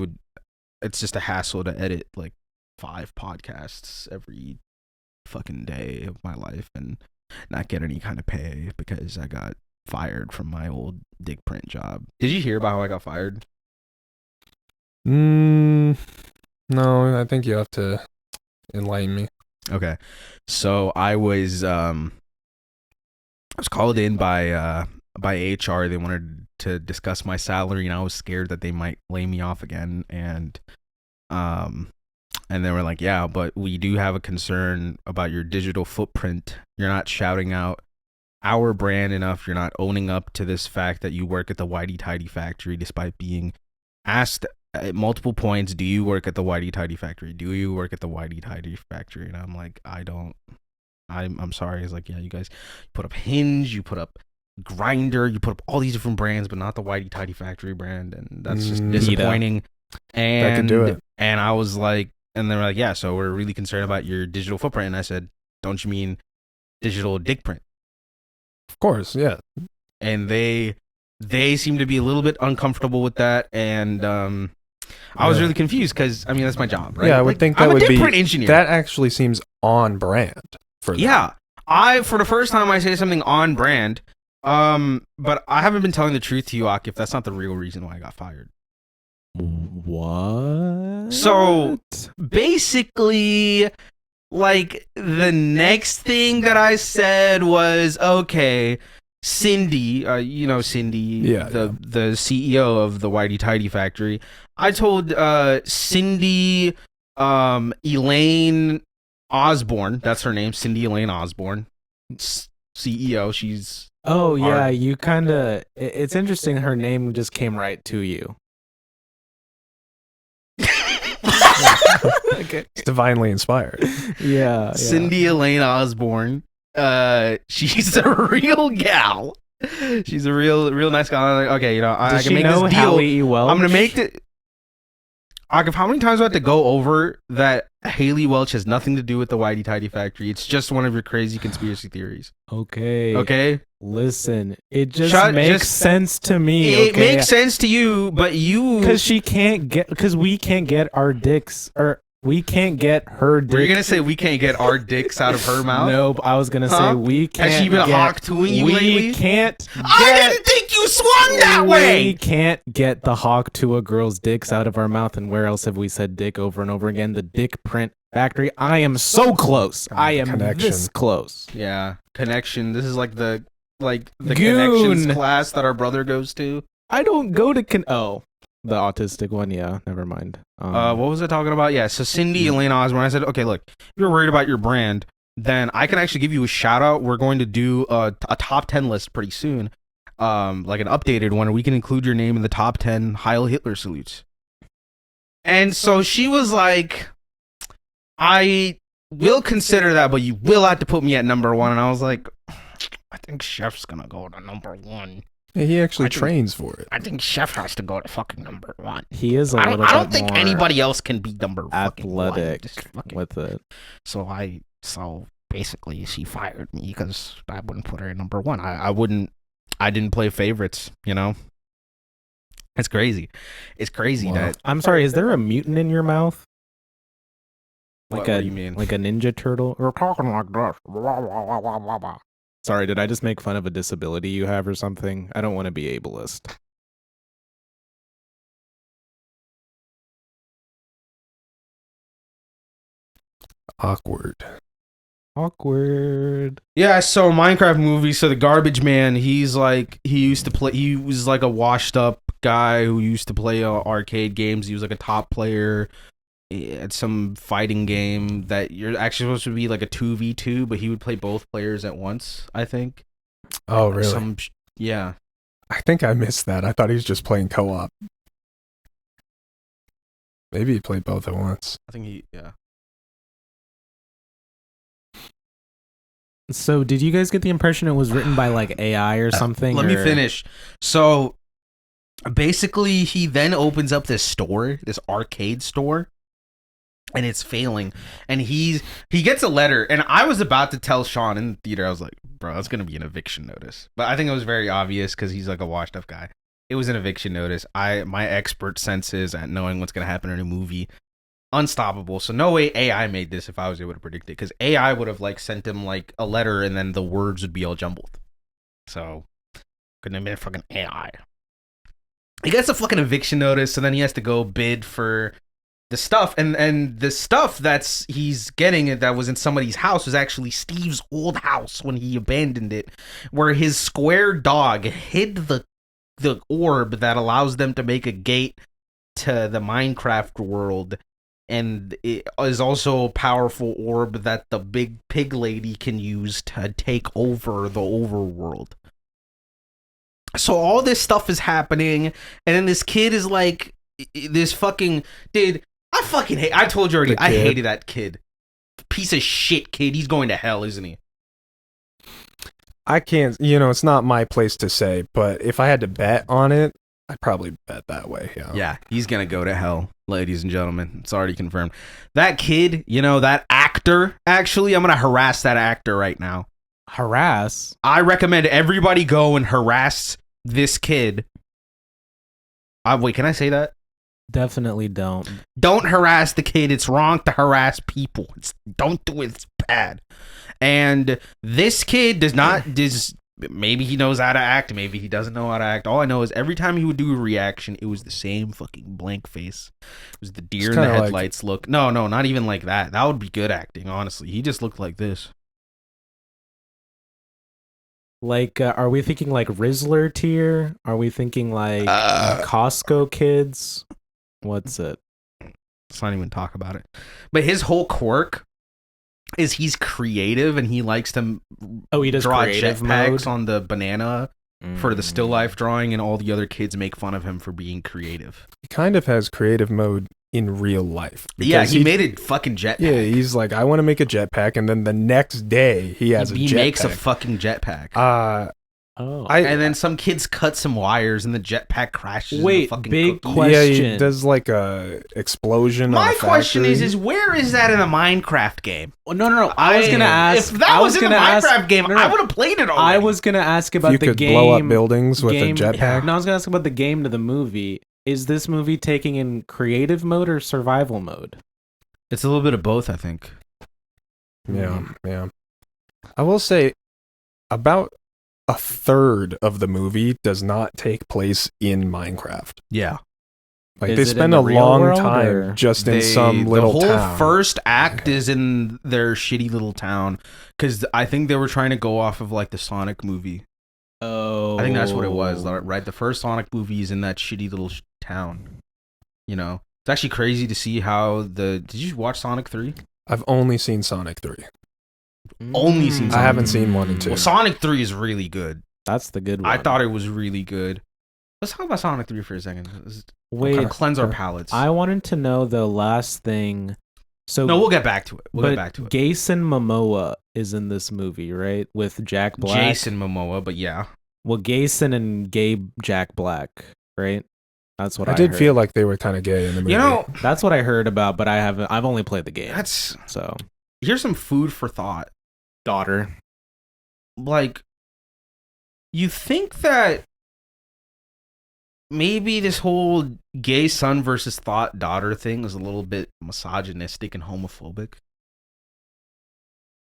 it's just a hassle to edit like 5 podcasts every fucking day of my life, and not get any kind of pay because I got fired from my old dick print job. Did you hear about how I got fired? No, I think you have to enlighten me. Okay, so I was called in by HR. They wanted to discuss my salary, and I was scared that they might lay me off again. And they were like, "Yeah, but we do have a concern about your digital footprint. You're not shouting out our brand enough. You're not owning up to this fact that you work at the Whitey Tidy factory, despite being asked at multiple points, do you work at the Whitey Tidy factory? Do you work at the Whitey Tidy factory?" And I'm like, I don't. I'm sorry. It's like, yeah, you guys put up Hinge, you put up Grinder, you put up all these different brands, but not the Whitey Tidy factory brand, and that's just disappointing. And That could do it. And I was like, and they were like, yeah, so we're really concerned about your digital footprint. And I said, don't you mean digital dick print? Of course, yeah. And they seem to be a little bit uncomfortable with that, and I was really confused because I mean that's my job, right? Yeah, I would think that I'm would a dick be print engineer. That actually seems on brand for them. Yeah, for the first time I say something on brand, but I haven't been telling the truth to you, Akif. That's not the real reason why I got fired. What? So basically, like the next thing that I said was, okay, Cindy, you know Cindy, the CEO of the Whitey Tidy factory. I told Cindy Elaine Osborne, that's her name, Cindy Elaine Osborne, CEO. She's you kind of. It's interesting. Her name just came right to you. Okay. It's divinely inspired. Yeah. Cindy Elaine Osborne. She's a real gal. She's a real nice gal. I'm like, okay, you know, I can make this deal. Haley Welch? I'm gonna make it. Akif, how many times do I have to go over that Haley Welch has nothing to do with the Whitey Tidy factory? It's just one of your crazy conspiracy theories. Okay. Listen, it just makes sense to me. It makes sense to you, but because we can't get our dicks, or we can't get her dick. Were you gonna say we can't get our dicks out of her mouth? Nope, I was gonna say we can't. Has she been hawk-tooing you lately? We can't. I didn't think you swung that way. We can't get the hawk to a girl's dicks out of our mouth. And where else have we said dick over and over again? The dick print factory. I am so close. I am this close. Yeah, connection. This is like the Goon. connections class that our brother goes to. I don't go to the autistic one. Yeah, never mind. What was I talking about? Yeah, so Cindy Elaine Osborne. I said, okay, look, if you're worried about your brand, then I can actually give you a shout out. We're going to do a top 10 list pretty soon, like an updated one, and we can include your name in the top 10 Heil Hitler salutes. And so she was like, I will consider that, but you will have to put me at number one. And I was like, I think Chef's gonna go to number one. Yeah, he actually trains for it. I think Chef has to go to fucking number one. He is a little bit I don't think more anybody else can be number athletic fucking with it. So basically she fired me because I wouldn't put her at number one. I didn't play favorites, you know? It's crazy. It's crazy that I'm sorry, is there a mutant in your mouth? what do you mean? Like a ninja turtle? You're talking like this. Sorry, did I just make fun of a disability you have or something? I don't want to be ableist. Awkward. Yeah, so Minecraft movie, so the garbage man, he was like a washed up guy who used to play arcade games. He was like a top player at some fighting game that you're actually supposed to be like a 2v2, but he would play both players at once, I think. Oh, really? Yeah. I think I missed that. I thought he was just playing co-op. Maybe he played both at once. I think yeah. So, did you guys get the impression it was written by like AI or something? Let me finish. So, basically, he then opens up this store, this arcade store, and it's failing. And he gets a letter, and I was about to tell Sean in the theater. I was like, "Bro, that's gonna be an eviction notice." But I think it was very obvious because he's like a washed-up guy. It was an eviction notice. My expert senses at knowing what's gonna happen in a movie unstoppable. So no way AI made this if I was able to predict it, because AI would have like sent him like a letter and then the words would be all jumbled. So couldn't have been fucking AI. He gets a fucking eviction notice, so then he has to go bid for the stuff, and the stuff he's getting that was in somebody's house was actually Steve's old house when he abandoned it, where his square dog hid the orb that allows them to make a gate to the Minecraft world, and it is also a powerful orb that the big pig lady can use to take over the overworld. So all this stuff is happening, and then this kid is like, this fucking dude. I fucking hate. I told you already. I hated that kid. Piece of shit kid. He's going to hell, isn't he? I can't. It's not my place to say, but if I had to bet on it, I'd probably bet that way. Yeah. Yeah, he's gonna go to hell, ladies and gentlemen. It's already confirmed. That kid, that actor. Actually, I'm gonna harass that actor right now. Harass? I recommend everybody go and harass this kid. Wait, can I say that? Definitely don't. Don't harass the kid. It's wrong to harass people. Don't do it. It's bad. And this kid maybe he knows how to act. Maybe he doesn't know how to act. All I know is every time he would do a reaction, it was the same fucking blank face. It was the deer in the headlights look. No, not even like that. That would be good acting, honestly. He just looked like this. Like, are we thinking like Rizzler tier? Are we thinking like Costco kids? What's it? Let's not even talk about it. But his whole quirk is he's creative and he likes to he does draw creative jetpacks mode on the banana for the still life drawing, and all the other kids make fun of him for being creative. He kind of has creative mode in real life. Yeah, he made a fucking jetpack. Yeah, he's like, I want to make a jetpack, and then the next day he has a jetpack. He makes a fucking jetpack. And then some kids cut some wires and the jetpack crashes. Wait, in the fucking big cookie. question. Yeah, he does like a explosion. My on a question factory. is where is that in a Minecraft game? No. I was gonna ask if that was in a Minecraft game. I would have played it already. I was gonna ask about you the could game. blow up buildings with a jetpack. No, I was gonna ask about the game to the movie. Is this movie taking in creative mode or survival mode? It's a little bit of both, I think. Yeah. I will say about a third of the movie does not take place in Minecraft. Yeah. Like Is they it spend in a the real long world, time or- just in some little the whole town. first act is in their shitty little town, because I think they were trying to go off of like the Sonic movie. Oh, I think that's what it was, right? The first Sonic movie is in that shitty little town. It's actually crazy to see how did you watch Sonic 3? I've only seen Sonic 3. Only seen I haven't seen 1 and 2. Well, Sonic 3 is really good. That's the good one. I thought it was really good. Let's talk about Sonic 3 for a second. Wait, Kind of cleanse our palates. I wanted to know the last thing. So No, we'll get back to it. We'll get back to it. Jason Momoa is in this movie, right? With Jack Black. Jason Momoa, but yeah. Well, Jason and Gabe Jack Black, right? That's what I did heard. feel like they were kind of gay in the movie. That's what I heard about, but I've only played the game. So here's some food for thought. Daughter. Like, you think that maybe this whole gay son versus daughter thing is a little bit misogynistic and homophobic?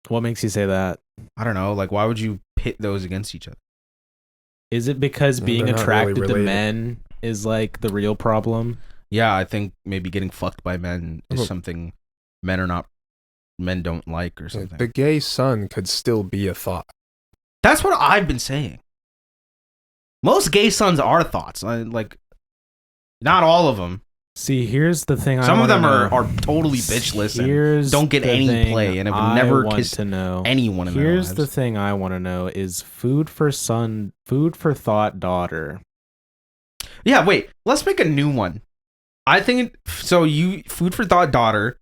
What makes you say that? I don't know. Like, why would you pit those against each other? Is it because being They're not attracted really to related. men is like the real problem? Yeah, I think maybe getting fucked by men is something men don't like or something. The gay son could still be a thought. That's what I've been saying. Most gay sons are thoughts. Like, not all of them. See, here's the thing. Some of them are are totally bitchless Here's and don't get the any thing play and have I never want kissed to know. anyone in their Here's lives. the thing I want to know is food for thought daughter. Yeah, wait. Let's make a new one. I think food for thought daughter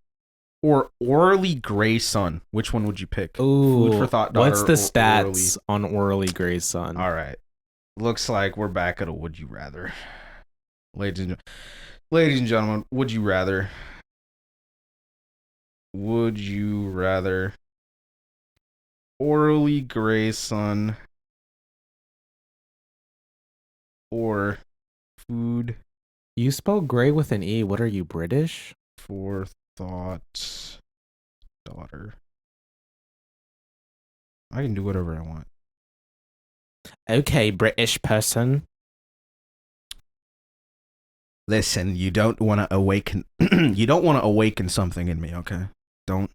or orally gray son. Which one would you pick? Ooh, Food for thought daughter. what's the or stats on orally gray son? All right. Looks like we're back at a would you rather. Ladies and gentlemen, would you rather? Would you rather orally gray son or food You spell gray with an E. What are you, British? for thought daughter. I can do whatever I want. Okay, British person. Listen, you don't want to awaken. You don't want to awaken something in me, okay? Don't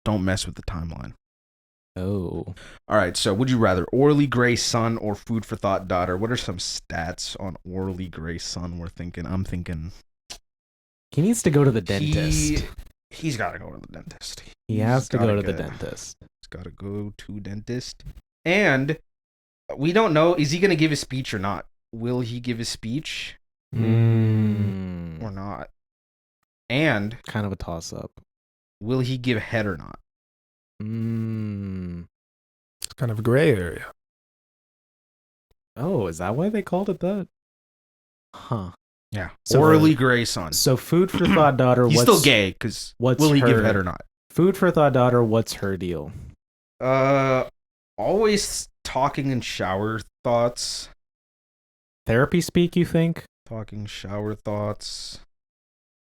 mess with the timeline. Oh. All right. So, would you rather Orly Gray son or food for thought daughter? What are some stats on Orly Gray son? I'm thinking. He needs to go to the dentist. He's got to go to the dentist. He has to go to the dentist. He's got to go to dentist. And we don't know, is he going to give his speech or not? Will he give his speech or not? And kind of a toss-up. Will he give head or not? It's kind of a gray area. Oh, is that why they called it that? Huh. Yeah. So Orly Gray son. So food for thought daughter. He's still gay because will he give head or not? Food for thought daughter. What's her deal? Always talking in shower thoughts. Therapy speak, you think? Talking shower thoughts.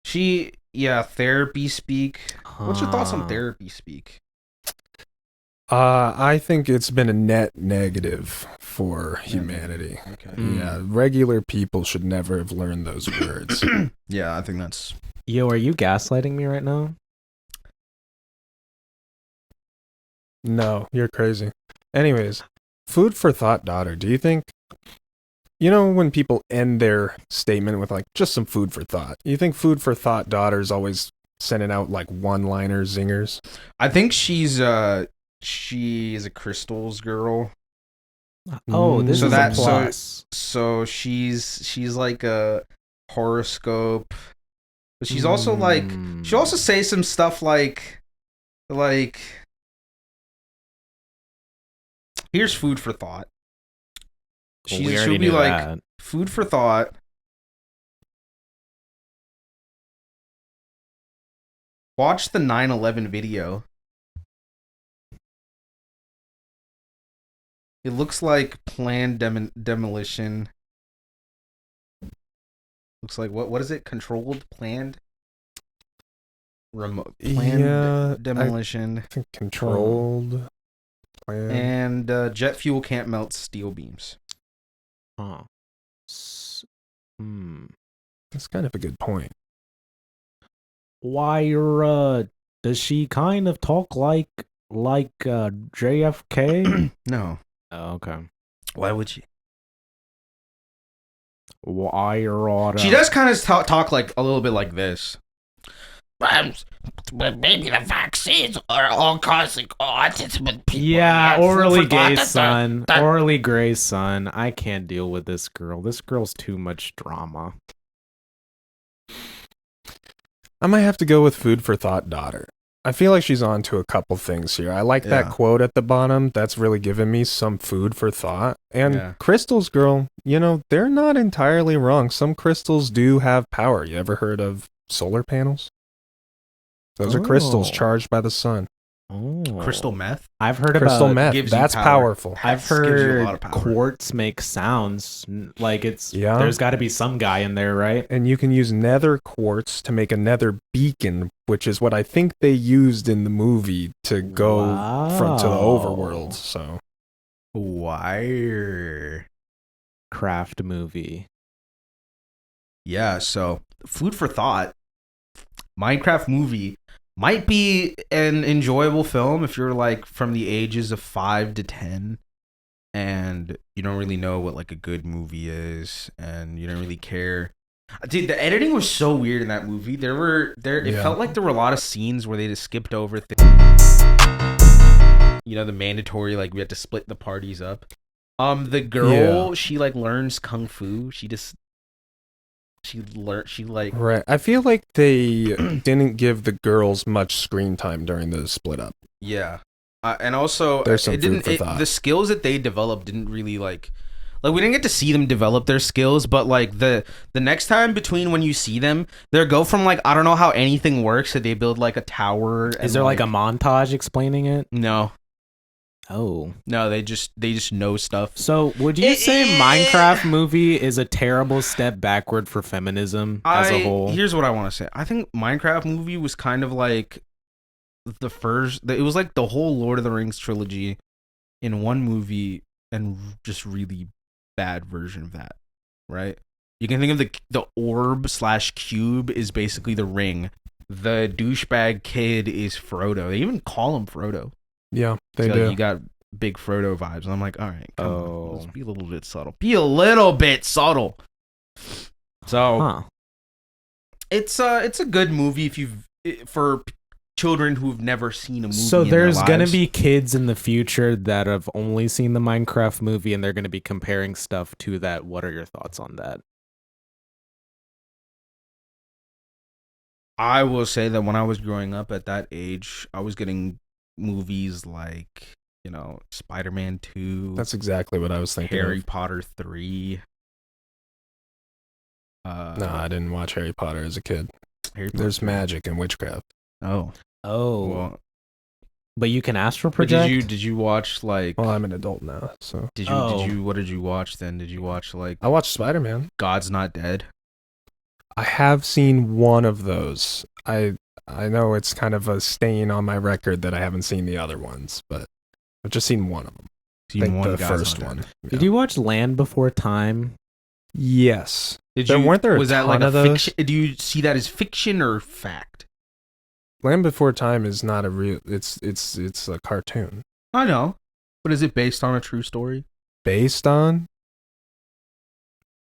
Therapy speak. What's your thoughts on therapy speak? I think it's been a net negative for humanity. Okay. Yeah, regular people should never have learned those words. Yeah, I think that's... Yo, are you gaslighting me right now? No, you're crazy. Anyways, food for thought daughter. Do you think, when people end their statement with like just some food for thought, you think food for thought daughter's always sending out like one-liner zingers? I think she is a crystals girl. Oh, this So is that- a plus. So she's like a horoscope. But she's also like she also says some stuff like here's food for thought. Well, She'll we already be knew like that. food for thought. Watch the 9/11 video. It looks like planned demolition. Looks like what is it? Controlled, planned, remote, planned demolition. I think controlled. And jet fuel can't melt steel beams. Huh. That's kind of a good point. Why, does she kind of talk like JFK? No. Oh, okay. Why would she? Why, She does kind of talk like a little bit like this. But maybe the vaccines are all causing autism in people. Yeah, Orly Gay's That- son. that- Orly Gray's son. I can't deal with this girl. This girl's too much drama. I might have to go with food for thought daughter. I feel like she's on to a couple things here. I like that quote at the bottom. That's really giving me some food for thought. And crystals, girl, they're not entirely wrong. Some crystals do have power. You ever heard of solar panels? Those are crystals charged by the sun. Oh. Crystal meth? I've heard Crystal about meth. gives you That's power. powerful. I've heard quartz makes sounds like there's got to be some guy in there, right? And you can use nether quartz to make a nether beacon, which is what I think they used in the movie to go front to the overworld. So, wire craft movie. Yeah. So, food for thought. Minecraft movie might be an enjoyable film if you're like from the ages of 5 to 10 and you don't really know what like a good movie is and you don't really care. Dude, the editing was so weird in that movie. It felt like there were a lot of scenes where they just skipped over things. The mandatory like we had to split the parties up. The girl, she like learns kung fu. Right. I feel like they didn't give the girls much screen time during the split up. Yeah. And also there's some food for thought. The skills that they developed didn't really like we didn't get to see them develop their skills, but like the next time between when you see them, they'll go from like I don't know how anything works, so they build like a tower. Is there like a montage explaining it? No. Oh. No, they just know stuff. So would you say Minecraft movie is a terrible step backward for feminism as a whole? Here's what I want to say. I think Minecraft movie was kind of like the first. It was like the whole Lord of the Rings trilogy in one movie, and just really bad version of that. Right? You can think of the orb / cube is basically the ring. The douchebag kid is Frodo. They even call him Frodo. Yeah, they So do. you got big Frodo vibes. And I'm like, all right, come on, let's Oh. be a little bit subtle. Be a little bit subtle. So Huh. it's a good movie for children who've never seen a movie. So in their there's gonna lives. be kids in the future that have only seen the Minecraft movie, and they're gonna be comparing stuff to that. What are your thoughts on that? I will say that when I was growing up at that age, I was getting movies like, Spider-Man 2, That's exactly what I was thinking. Harry Of. Potter 3. No, I didn't watch Harry Potter as a kid. Harry Potter There's 3. magic and witchcraft. Oh. Oh, Well, but you can astral but project. did you watch like Well, I'm an adult now, so what did you watch then? Did you watch like I watched Spider-Man. God's Not Dead? I have seen one of those. I know it's kind of a stain on my record that I haven't seen the other ones, but I've just seen one of them. I Seen think one the God's first Not one. Dead. Yeah. Did you watch Land Before Time? Yes. Did There you weren't there a was that like ton a of those? fiction? Do you see that as fiction or fact? Land Before Time is not a real. It's a cartoon I know, but is it based on a true story? based on.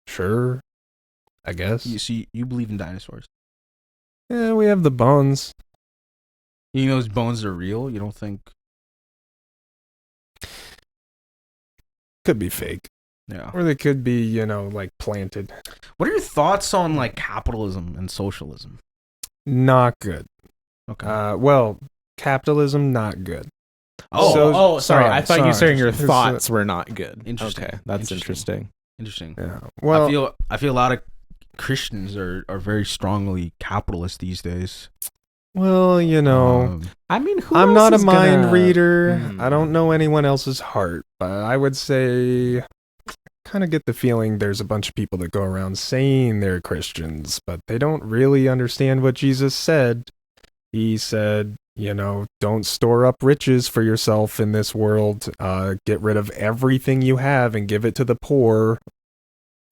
Sure, I guess. You believe in dinosaurs? Yeah, we have the bones. You know those bones are real. You don't think? Could be fake, Yeah. or they could be, like planted. What are your thoughts on like capitalism and socialism? Not good. Okay. Well, capitalism not good. Oh, So- sorry. I thought you sorry. saying your It's, thoughts were not good. Interesting. Okay, that's Interesting. interesting. Interesting. Yeah. Well, I feel a lot of Christians are very strongly capitalist these days. well, I mean, who I'm else not a is mind gonna- reader. Hmm. I don't know anyone else's heart, but I would say kind of get the feeling there's a bunch of people that go around saying they're Christians, but they don't really understand what Jesus said. He said, don't store up riches for yourself in this world. Get rid of everything you have and give it to the poor.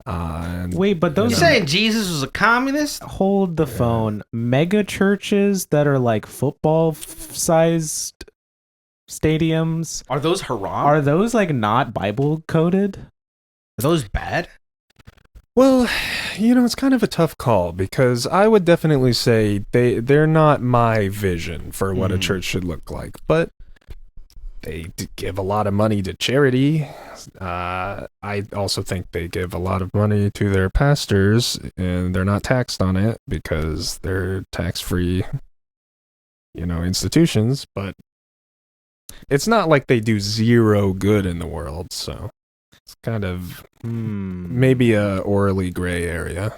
And Wait, but those You You know. saying Jesus was a communist? hold the phone. Mega churches that are like football-sized stadiums. Are those haram? Are those like not Bible coded? Are those bad? Well, it's kind of a tough call because I would definitely say they're not my vision for what a Mhm. church should look like, but they give a lot of money to charity. I also think they give a lot of money to their pastors, and they're not taxed on it because they're tax-free, institutions, but it's not like they do zero good in the world, so it's kind of maybe a orally gray area.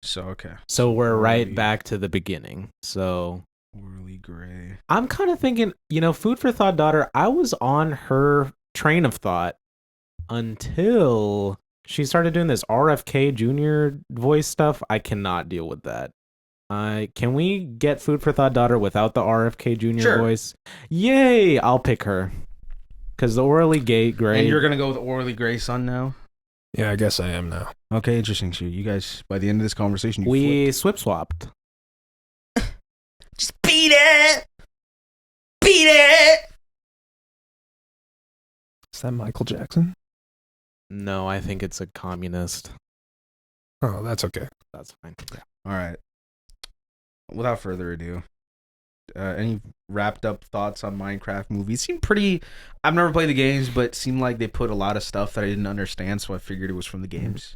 So okay. So we're right Orally- back to the beginning. So Orally gray. I'm kind of thinking, food for thought, daughter. I was on her train of thought until she started doing this RFK Jr. voice stuff. I cannot deal with that. Can we get food for thought, daughter, without the RFK Jr. Sure. voice? Yay! I'll pick her because the orally gay gray. And you're gonna go with orally gray son now? Yeah, I guess I am now. Okay, interesting. So you guys, by the end of this conversation, you we swip swapped. Just beat it! Beat it! Is that Michael Jackson? No, I think it's a communist. Oh, that's okay. That's fine. All right. Without further ado, any wrapped up thoughts on Minecraft movies? Seem pretty. I've never played the games, but seemed like they put a lot of stuff that I didn't understand, so I figured it was from the games.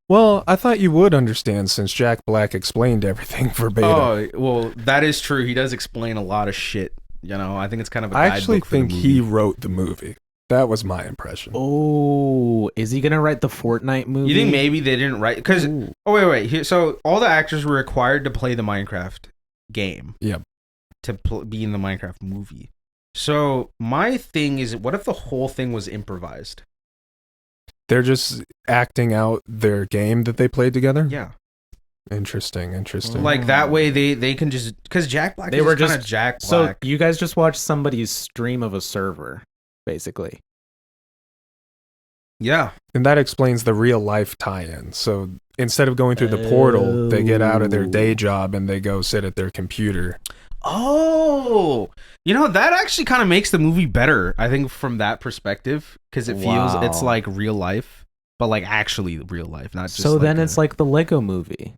Well, I thought you would understand since Jack Black explained everything verbatim. Oh, well, that is true. He does explain a lot of shit. I think it's kind of a I guidebook actually for the think movie. he wrote the movie. That was my impression. Oh, is he gonna write the Fortnite movie? You think maybe they didn't write? Because Ooh. wait. So all the actors were required to play the Minecraft game. Yep. To be in the Minecraft movie. So my thing is, what if the whole thing was improvised? They're just acting out their game that they played together. Yeah. Interesting. Like that way they can just, because Jack Black They is were kind just of Jack So Black. you guys just watched somebody's stream of a server, basically. Yeah. And that explains the real life tie-in. So instead of going through the portal, they get out of their day job and they go sit at their computer. Oh, that actually kind of makes the movie better, I think, from that perspective, because it feels it's Wow. like real life, but like actually real life, not just. So then like it's like the Lego movie,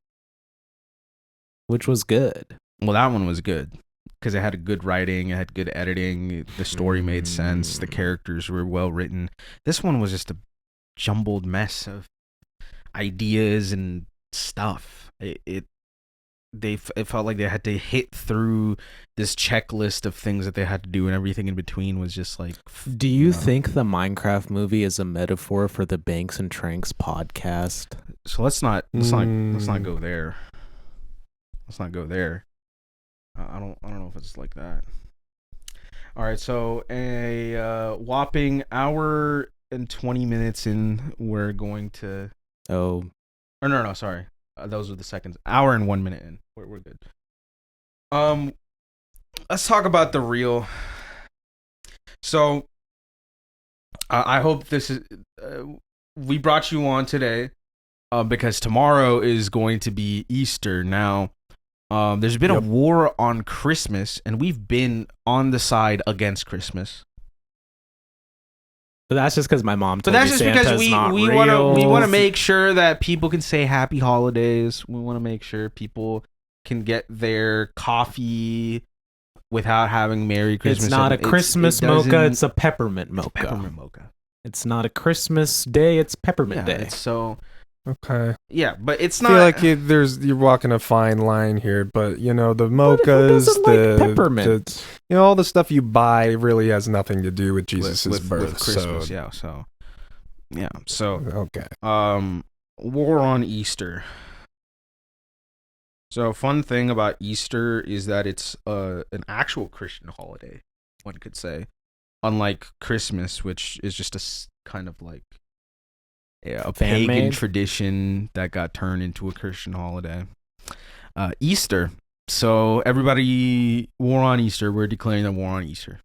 which was good. well, that one was good because it had a good writing, it had good editing, the story made sense, the characters were well written. This one was just a jumbled mess of ideas and stuff. It felt like they had to hit through this checklist of things that they had to do, and everything in between was just like. Do you think the Minecraft movie is a metaphor for the Banks and Tranks podcast? So let's not go there. Let's not go there. I don't know if it's like that. All right, so a whopping hour and 20 minutes in, we're going to. Oh, Oh no, sorry. Those were the seconds. Hour and 1 minute in. We're good. Let's talk about the reel. So, I hope this is. We brought you on today, because tomorrow is going to be Easter. Now, there's been a war on Christmas, and we've been on the side against Christmas. but that's just because my mom But told that's me just Santa's because we not want real. to make sure that people can say happy holidays. We want to make sure people can get their coffee without having Merry Christmas. It's not a Christmas mocha, it's a peppermint It's mocha. peppermint mocha. It's not a Christmas day, it's peppermint Yeah, day. it's so Okay. yeah, but it's I not feel like you're walking a fine line here, but the But who mochas, doesn't like peppermint? all the stuff you buy really has nothing to do with Jesus' with birth. Christmas. So, So okay. war on Easter. So fun thing about Easter is that it's an actual Christian holiday, one could say, unlike Christmas, which is just kind of like a pagan Fan-made? tradition that got turned into a Christian holiday. Easter. So everybody, war on Easter. We're declaring the war on Easter.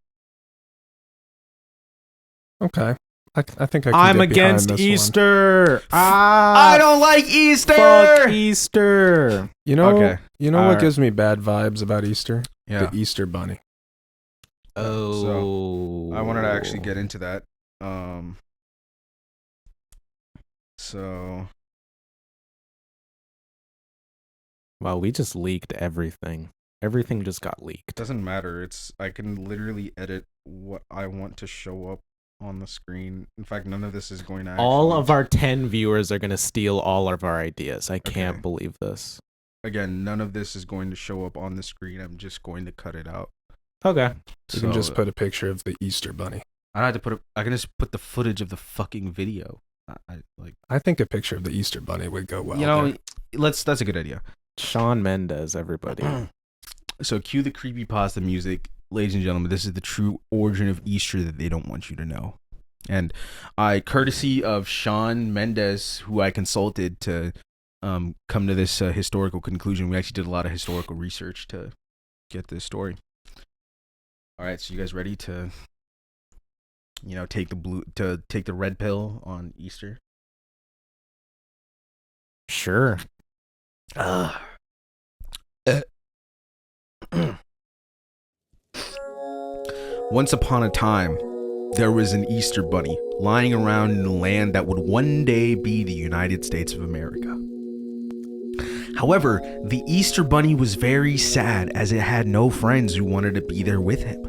Okay. I think I can I'm get behind against this one. Easter. I don't like Easter. Fuck Easter. Okay. What Alright. gives me bad vibes about Easter? Yeah. The Easter bunny. Oh. I wanted to actually get into that. So Well, we just leaked everything. Everything just got it leaked. doesn't matter. I can literally edit what I want to show up on the screen. In fact, none of this is going to All of our 10 viewers are going to steal all of our ideas. I Okay. can't believe this. Again, none of this is going to show up on the screen. I'm just going to cut it out. Okay. You can just put a picture of the Easter bunny. I don't have to I can just put the footage of the fucking video. I think a picture of the Easter bunny would go well. there. That's a good idea. Shawn Mendes, everybody. So cue the creepypasta music. Ladies and gentlemen, this is the true origin of Easter that they don't want you to know. And courtesy of Shawn Mendes, who I consulted to come to this historical conclusion, we actually did a lot of historical research to get this story. All right, so you guys ready to, take the red pill on Easter? Sure. Once upon a time, there was an Easter bunny lying around in the land that would one day be the United States of America. However, the Easter bunny was very sad as it had no friends who wanted to be there with him.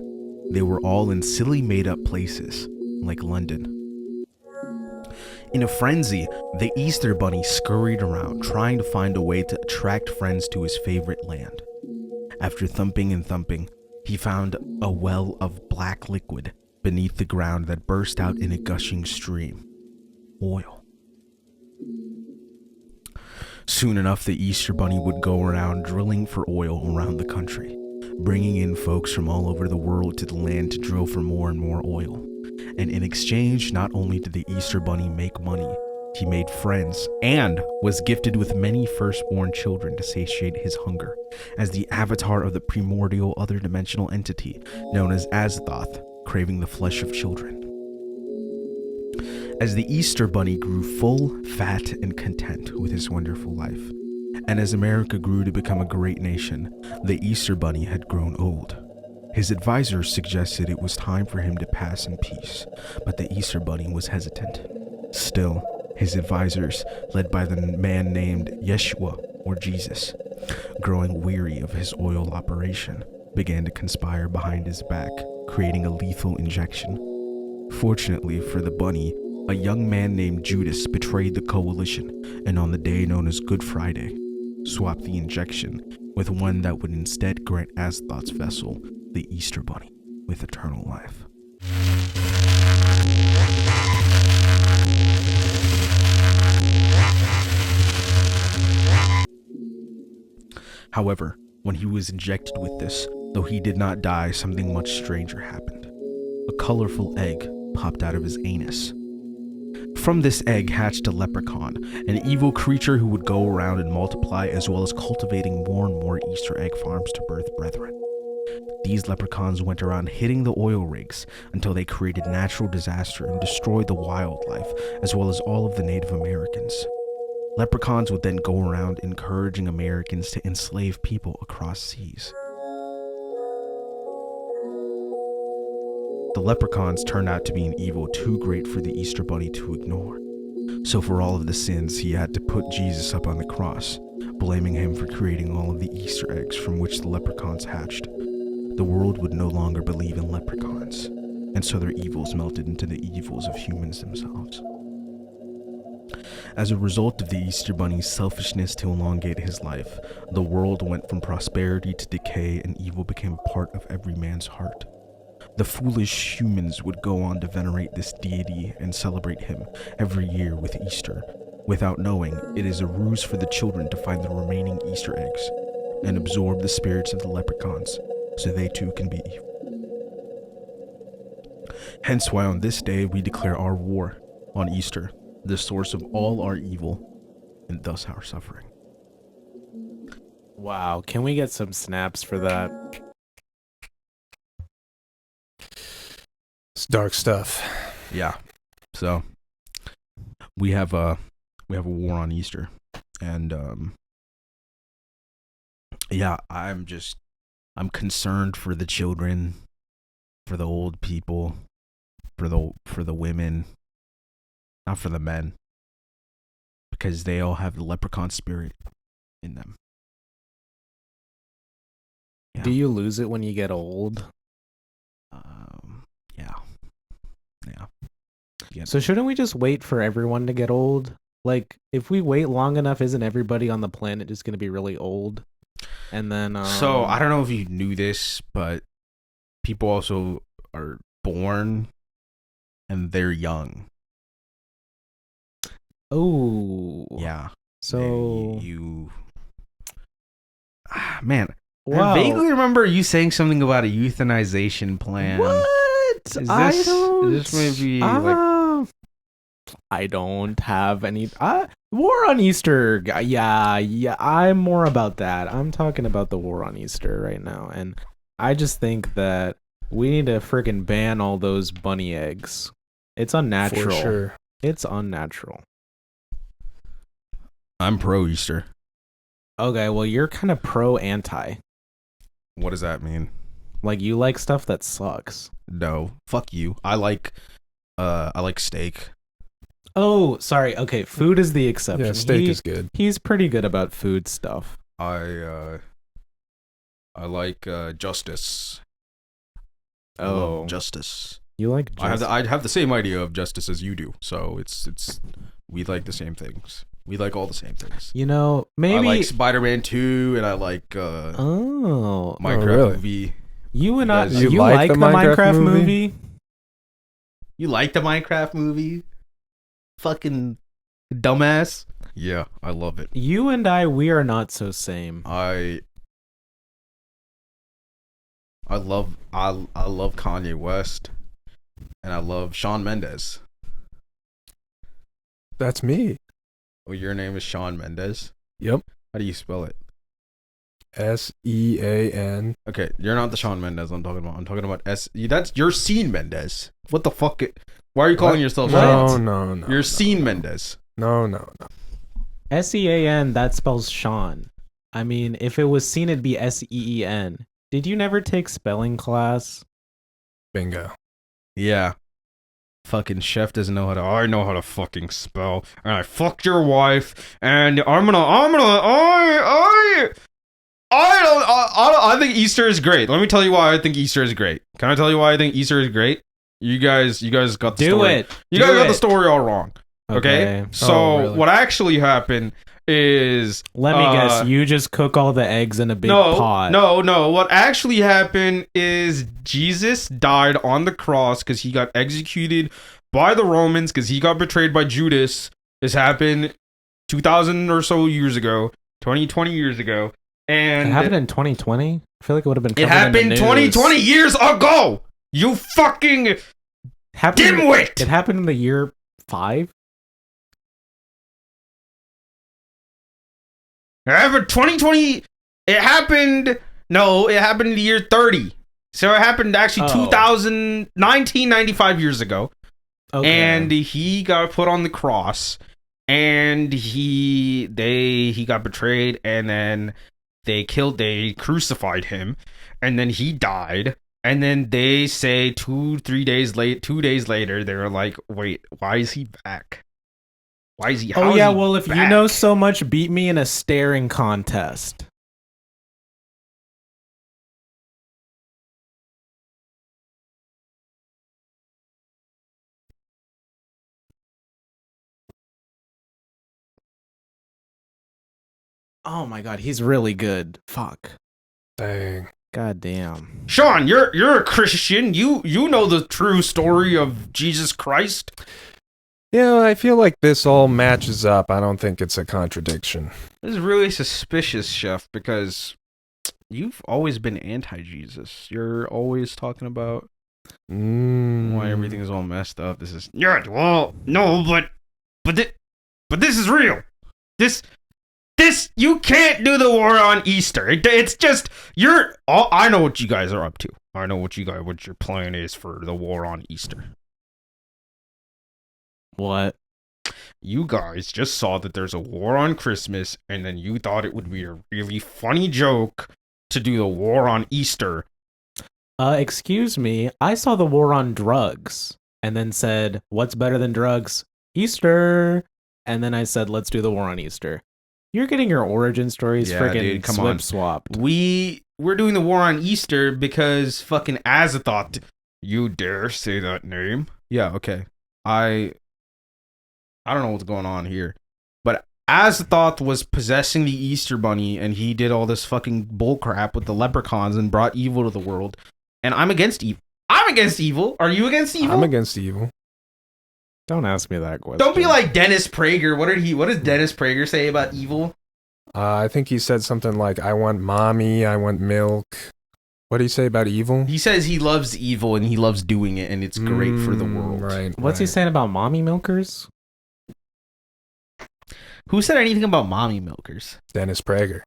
They were all in silly made-up places, like London. In a frenzy, the Easter bunny scurried around trying to find a way to attract friends to his favorite land. After thumping and thumping, he found a well of black liquid beneath the ground that burst out in a gushing stream. Oil. Soon enough, the Easter bunny would go around drilling for oil around the country. bringing in folks from all over the world to the land to drill for more and more oil. And in exchange, not only did the Easter Bunny make money, he made friends and was gifted with many firstborn children to satiate his hunger, as the avatar of the primordial other dimensional entity known as Azathoth, craving the flesh of children. As the Easter Bunny grew full, fat, and content with his wonderful life, and as America grew to become a great nation, the Easter Bunny had grown old. His advisors suggested it was time for him to pass in peace, but the Easter Bunny was hesitant. Still, his advisors, led by the man named Yeshua, or Jesus, growing weary of his oil operation, began to conspire behind his back, creating a lethal injection. Fortunately for the bunny, a young man named Judas betrayed the coalition, and on the day known as Good Friday, swapped the injection with one that would instead grant Azathoth's vessel, the Easter Bunny, with eternal life. However, when he was injected with this, though he did not die, something much stranger happened. A colorful egg popped out of his anus. From this egg hatched a leprechaun, an evil creature who would go around and multiply, as well as cultivating more and more Easter egg farms to birth brethren. These leprechauns went around hitting the oil rigs until they created natural disaster and destroyed the wildlife, as well as all of the Native Americans. Leprechauns would then go around encouraging Americans to enslave people across seas. The leprechauns turned out to be an evil too great for the Easter Bunny to ignore. So for all of the sins, he had to put Jesus up on the cross, blaming him for creating all of the Easter eggs from which the leprechauns hatched. The world would no longer believe in leprechauns, and so their evils melted into the evils of humans themselves. As a result of the Easter Bunny's selfishness to elongate his life, the world went from prosperity to decay, and evil became a part of every man's heart. The foolish humans would go on to venerate this deity and celebrate him every year with Easter, without knowing it is a ruse for the children to find the remaining Easter eggs and absorb the spirits of the leprechauns, so they too can be evil. Hence why on this day we declare our war on Easter, the source of all our evil, and thus our suffering. Wow, can we get some snaps for that? It's dark stuff. Yeah. So we have a war on Easter, and yeah, I'm concerned for the children, for the old people, for the women, not for the men, because they all have the leprechaun spirit in them. Yeah. Do you lose it when you get old? Yeah. So shouldn't we just wait for everyone to get old? Like, if we wait long enough, isn't everybody on the planet just going to be really old? And then So I don't know if you knew this, but people also are born and they're young. Oh. Yeah. So man, wow. I vaguely remember you saying something about a euthanization plan. What? Is this maybe like I don't have any war on Easter. Yeah, I'm more about that. I'm talking about the war on Easter right now, and I just think that we need to freaking ban all those bunny eggs. It's unnatural. For sure. It's unnatural. I'm pro Easter. Okay, well you're kind of pro anti. What does that mean? Like you like stuff that sucks. No, fuck you. I like steak. Oh, sorry. Okay, food is the exception. Yeah, steak is good. He's pretty good about food stuff. I like justice. I Oh, love justice. you like? I have the same idea of justice as you do. So it's we like the same things. We like all the same things. You know, maybe I like Spider-Man 2, and I like oh, Minecraft really? movie. you and I. guys- You like the Minecraft movie? You like the Minecraft movie? Fucking dumbass. Yeah, I love it. You and I, we are not so same. I I love Kanye West, and I love Shawn Mendes. That's me. Well, your name is Shawn Mendes. Yep. How do you spell it? Sean. Okay, you're not the Shawn Mendes I'm talking about. I'm talking about That's your Scene Mendes. What the fuck? Why are you calling yourself? No. You're Scene Mendes. No. Sean, that spells Sean. I mean, if it was seen, it'd be Seen. Did you never take spelling class? Bingo. Yeah. Fucking chef doesn't know how to. I know how to fucking spell, and I fucked your wife, and I think Easter is great. Let me tell you why I think Easter is great. Can I tell you why I think Easter is great? You guys got the story. You guys got the story all wrong. Okay? So really? what actually happened is Let me guess, you just cook all the eggs in a big pot. No. What actually happened is Jesus died on the cross because he got executed by the Romans because he got betrayed by Judas. This happened 2,000 or so years ago, 20 years ago. And it happened in 2020? I feel like it would have been it happened 20 years ago! You fucking dimwit! It happened in the year 5? It happened 2020. It happened in the year 30. So it happened actually 1995 years ago. Okay. And he got put on the cross, and he got betrayed, and then they crucified him, and then he died. And then they say 2 days later, they're like, wait, why is he back? Why is he? How well, if you know so much, beat me in a staring contest. Oh my god, he's really good. Fuck. Dang. God damn. Sean, you're a Christian. You know the true story of Jesus Christ. Yeah, I feel like this all matches up. I don't think it's a contradiction. This is really suspicious, Chef, because you've always been anti-Jesus. You're always talking about why everything is all messed up. This is but this is real. This you can't do the war on Easter. It's just I know what you guys are up to. I know what your plan is for the war on Easter. What? You guys just saw that there's a war on Christmas, and then you thought it would be a really funny joke to do the war on Easter. Excuse me, I saw the war on drugs, and then said, what's better than drugs? Easter! And then I said, let's do the war on Easter. You're getting your origin stories friggin' swapped. We're doing the war on Easter because fucking Azathoth. You dare say that name? Yeah, okay. I don't know what's going on here. But Azathoth was possessing the Easter Bunny, and he did all this fucking bullcrap with the leprechauns and brought evil to the world. And I'm against evil. I'm against evil. Are you against evil? I'm against evil. Don't ask me that question. Don't be like Dennis Prager. What does Dennis Prager say about evil? I think he said something like, I want mommy, I want milk. What do you say about evil? He says he loves evil and he loves doing it, and it's great for the world. Right. What's he saying about mommy milkers? Who said anything about mommy milkers? Dennis Prager.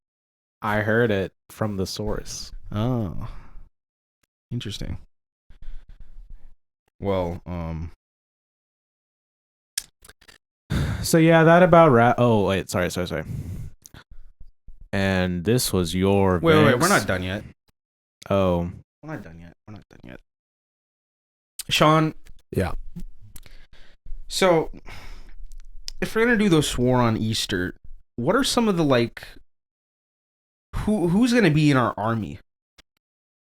I heard it from the source. Oh. Interesting. Well, So yeah, that about oh wait, sorry. And this was your wait, Vince. we're not done yet. Oh. We're not done yet. Sean. Yeah. So, if we're gonna do this war on Easter, what are some of the who's gonna be in our army?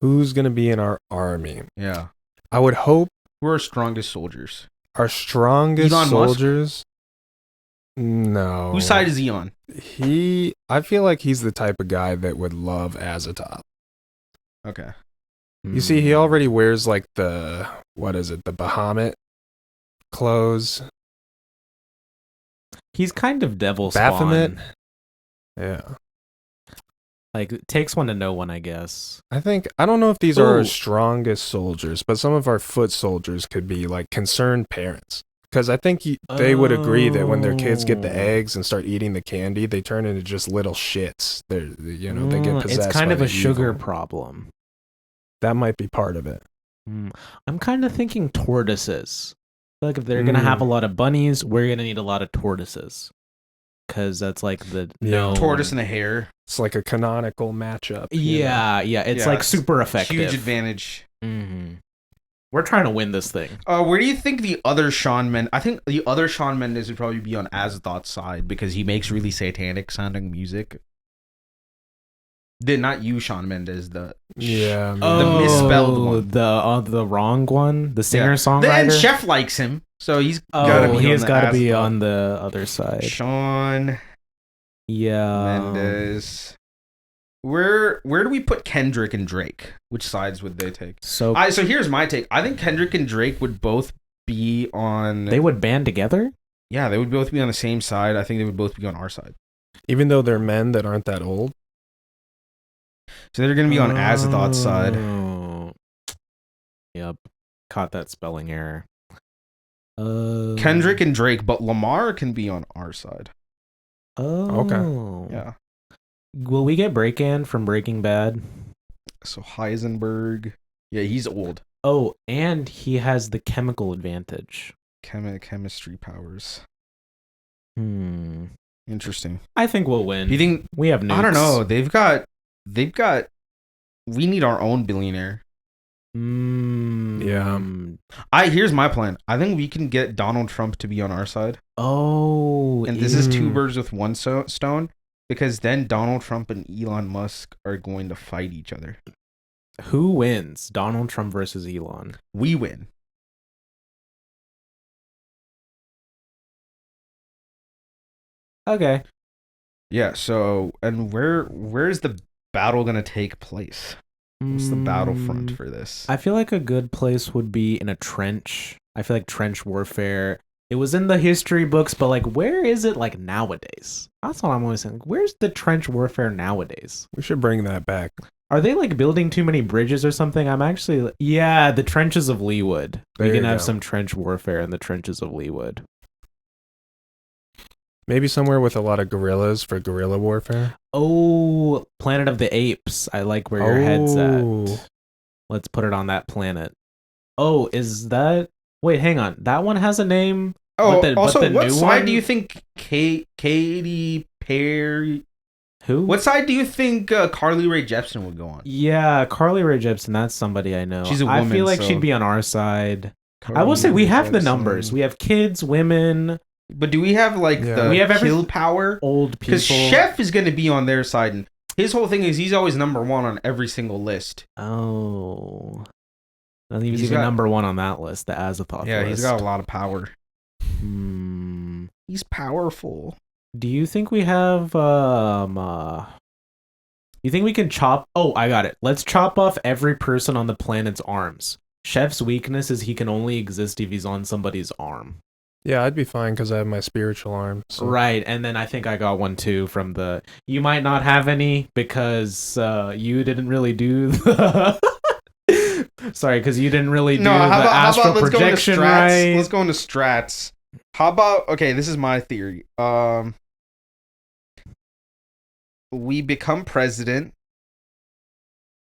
Who's gonna be in our army? Yeah. I would hope Who are our strongest soldiers? our strongest Elon Musk? soldiers. No. Whose side is he on? I feel like he's the type of guy that would love Azathoth. Okay. You see, he already wears like the Bahamut clothes. He's kind of devil Baphomet? spawn. Yeah. Like, it takes one to know one, I guess. I don't know if these are Ooh. our strongest soldiers, but some of our foot soldiers could be like concerned parents. Because I think they would agree that when their kids get the Oh. eggs and start eating the candy, they turn into just little shits. They get possessed. It's kind by of a the sugar evil. problem. That might be part of it. I'm kind of thinking tortoises. I feel like if they're gonna have a lot of bunnies, we're gonna need a lot of tortoises. Because that's like the Yeah. Tortoise and a hare. It's like a canonical matchup. you know? Yeah, it's Yeah, like it's super effective. Huge advantage. Mm-hmm. We're trying to win this thing. Where do you think the other Shawn Mendes? I think the other Shawn Mendes would probably be on Azathoth's side because he makes really satanic sounding music. Not you, Shawn Mendes. The Yeah. The misspelled one. The wrong one, the singer Then songwriter. Chef likes him, so he's Oh, be he's on got to the be Azathoth. on the other side. Shawn Yeah. Mendes. Where do we put Kendrick and Drake? Which sides would they take? So So here's my take. I think Kendrick and Drake would both be on. they would band together? Yeah, they would both be on the same side. I think they would both be on our side. Even though they're men that aren't that old. So they're going to be on Azathoth's side. Oh. Yep. Caught that spelling error. Kendrick and Drake, but Lamar can be on our side. Oh. Yeah. Will we get Breakin from Breaking Bad? So Heisenberg. Yeah, he's old. Oh, and he has the chemical advantage. Chemistry powers. Interesting. I think we'll win. You think? We have nukes. I don't know. They've got. We need our own billionaire. Yeah. Here's my plan. I think we can get Donald Trump to be on our side. Oh. And this is two birds with one stone. Because then Donald Trump and Elon Musk are going to fight each other. Who wins? Donald Trump versus Elon. We win. Okay. Yeah, so and where's the battle gonna take place? What's the battlefront for this? I feel like a good place would be in a trench. I feel like trench warfare. It was in the history books, but like, where is it like nowadays? That's what I'm always saying. Where's the trench warfare nowadays? We should bring that back. Are they like building too many bridges or something? I'm actually, the trenches of Leewood. There We can you have go. some trench warfare in the trenches of Leewood. Maybe somewhere with a lot of gorillas for guerrilla warfare. Oh, Planet of the Apes. I like where your head's Oh. at. Let's put it on that planet. Oh, is that? Wait, hang on. That one has a name. Oh, but also, the what new side one- do you think Katy Perry? Who? What side do you think Carly Rae Jepsen would go on? Yeah, Carly Rae Jepsen. That's somebody I know. She's a I woman, feel like so- she'd be on our side. I Carly will say we Rae have the Jepsen. numbers. We have kids, women, But do we have like Yeah. the We have kill power? old people. Because Chef is going to be on their side, and his whole thing is he's always number one on every single list. Oh. And he was He's even got- number one on that list, the Azathoth Yeah, list. he's got a lot of power. Hmm. He's powerful. Do you think we have you think we can chop? Oh, I got it. Let's chop off every person on the planet's arms. Chef's weakness is he can only exist if he's on somebody's arm. Yeah, I'd be fine because I have my spiritual arm. So. Right, and then I think I got one too from the. You might not have any because you didn't really do the. Sorry, because you didn't really do the astral projection right. Let's go into strats. How about this is my theory. We become president.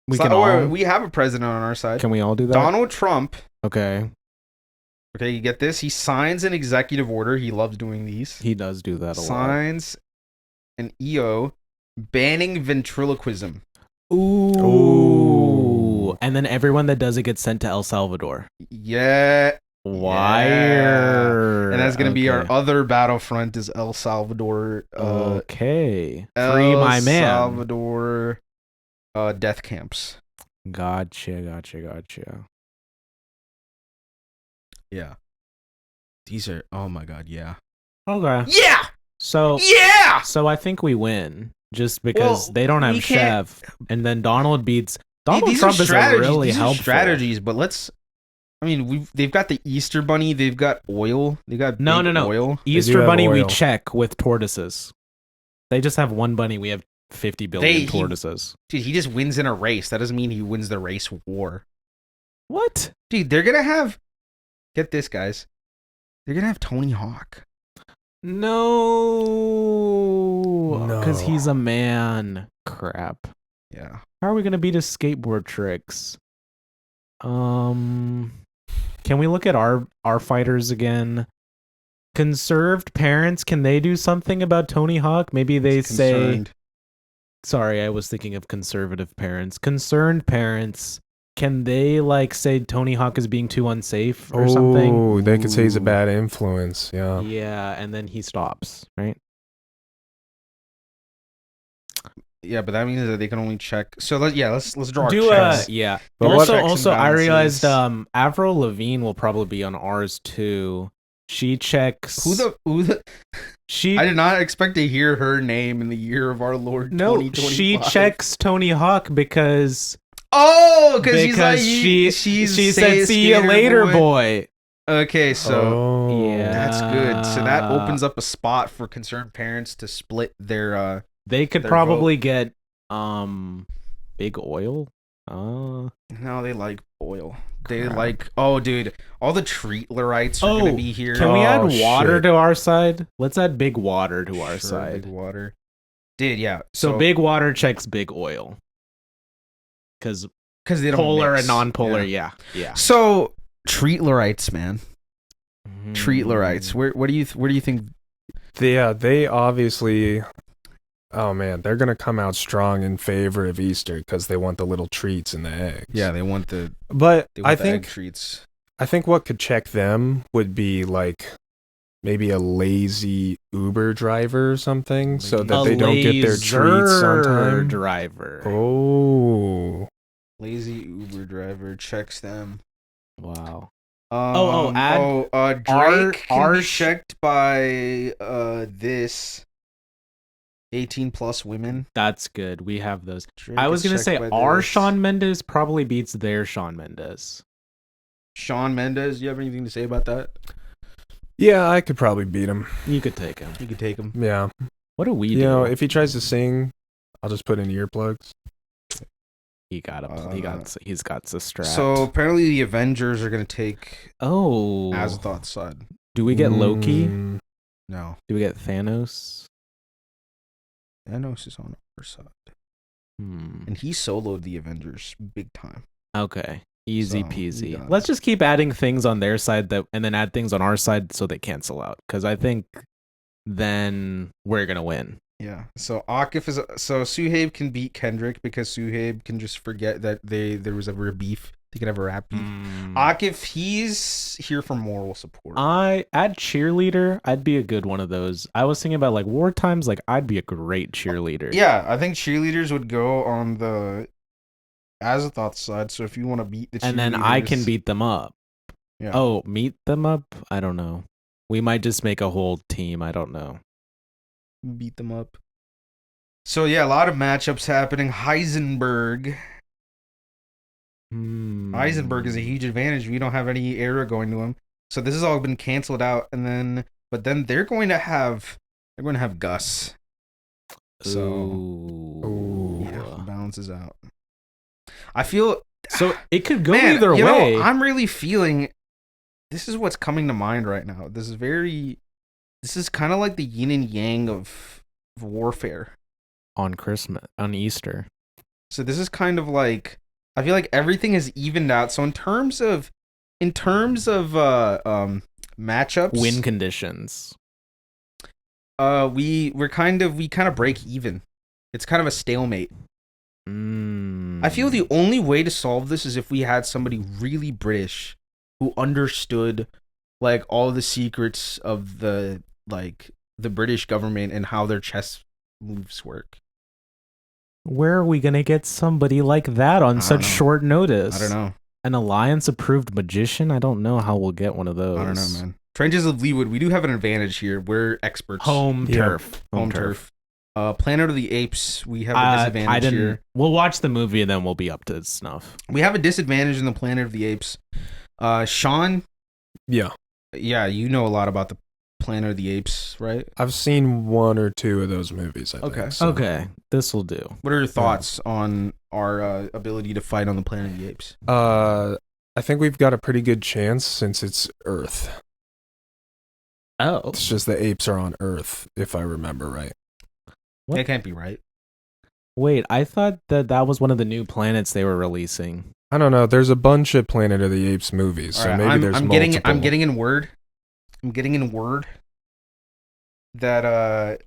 We can all. We have a president on our side. Can we all do that? Donald Trump. Okay, Okay, you get this. He signs an executive order. He loves doing these. he does do that a lot. Signs an EO banning ventriloquism. Ooh. And then everyone that does it gets sent to El Salvador. Yeah. Wire. And that's going to be our Okay. other battlefront is El Salvador. Okay. El Free my man. Salvador death camps. Gotcha. Yeah. These are, oh my God, yeah. Okay. Yeah! So I think we win just because Well, they don't have we can't- Chef, and then Donald beats Donald These Trump are is strategies. really These are helpful. strategies, but they've got the Easter Bunny, they've got oil, they got No. oil. Easter have Bunny we oil. check with tortoises. They just have one bunny. We have 50 billion He- tortoises. Dude, he just wins in a race. That doesn't mean he wins the race war. What? Dude, they're gonna have. Get this, guys. They're gonna have Tony Hawk. No. Because No. he's a man. Crap. Yeah. How are we going to beat his skateboard tricks? Can we look at our fighters again? Conserved parents, can they do something about Tony Hawk? Maybe they say... Concerned. Sorry, I was thinking of conservative parents. Concerned parents, can they like say Tony Hawk is being too unsafe or something? Oh, they could say he's a Ooh. bad influence. Yeah. Yeah, and then he stops, right? Yeah, but that means that they can only check. So let's draw our Do checks. yeah. But what- Also, I realized balances. Avril Lavigne will probably be on ours too. She checks. Who the? She I did not expect to hear her name in the year of our Lord. no. 2025. She checks Tony Hawk because Oh, because she she's said see you later, boy. Okay, so Oh. Yeah. that's good. So that opens up a spot for concerned parents to split their. They could their probably get big oil. No, they like oil. They Crap. like. Oh, dude, all the Treatlerites are Oh, gonna be here. Can we add Oh, water shit. to our side? Let's add big water to our Sure, side. Big water. Dude, yeah. So big water checks big oil. Because because they don't polar mix. and non-polar, Yeah. yeah. So Treatlerites, man. Mm. Treatlerites. Where do you think? They obviously. Oh man, they're gonna come out strong in favor of Easter because they want the little treats and the eggs. Yeah, they want the. But They want I the egg think treats. what could check them would be like maybe a lazy Uber driver or something, so that they don't get their treats on time. Driver. Oh, Lazy Uber driver checks them. Wow. Drake our- can our be sh- checked by this 18 plus women. That's good. We have those. Drake I was is going to checked say by our this. Shawn Mendes probably beats their Shawn Mendes. Shawn Mendes. You have anything to say about that? yeah, I could probably beat him. You could take him. You could take him. Yeah, What do we do? you know, if he tries to sing, I'll just put in earplugs. He got he's got the strap. So apparently the Avengers are gonna take oh, Azathoth's side. do we get Loki? Mm, No, Do we get Thanos? Thanos is on our side, Hmm. and he soloed the Avengers big time. Okay. Easy So, we peasy. got Let's it. just keep adding things on their side and then add things on our side so they cancel out. Because I think then we're gonna win. Yeah. So Akif is so Suhaib can beat Kendrick because Suhaib can just forget that there was ever a beef. They can have a rap beef. Akif, he's here for moral support. I add cheerleader. I'd be a good one of those. I was thinking about like war times. Like I'd be a great cheerleader. Yeah, I think cheerleaders would go on the Azathoth side. So if you want to beat the cheerleaders, And then I can beat them up. Yeah. Oh, meet them up? I don't know. We might just make a whole team. I don't know. beat them up. So yeah, a lot of matchups happening. Heisenberg is a huge advantage. We don't have any era going to him. So this has all been canceled out, and then they're going to have Gus. So Ooh. yeah, balances out. I feel So it could go man, either you way. know, I'm really feeling this is what's coming to mind right now. This is kind of like the yin and yang of warfare. On Christmas, on Easter. So this is kind of like I feel like everything is evened out. So in terms of matchups, Win conditions. we kind of break even. It's kind of a stalemate. I feel the only way to solve this is if we had somebody really British who understood like all the secrets of the British government and how their chess moves work. Where are we gonna get somebody like that on I such don't know. short notice? I don't know. An alliance approved magician? I don't know how we'll get one of those. I don't know, man. Trenches of Leewood, we do have an advantage here. We're experts. Home Yeah. turf. Home turf. Planet of the Apes, we have a disadvantage here. We'll watch the movie and then we'll be up to snuff. We have a disadvantage in the Planet of the Apes. Sean, yeah. yeah, you know a lot about Planet of the Apes, right? I've seen one or two of those movies. I Okay. think, so. Okay, this will do. What are your thoughts on our ability to fight on the Planet of the Apes? I think we've got a pretty good chance since it's Earth. Oh, It's just the apes are on Earth, if I remember right. What? That can't be right. wait, I thought that was one of the new planets they were releasing. I don't know. There's a bunch of Planet of the Apes movies, so All right, maybe there's I'm multiple. I'm getting in word that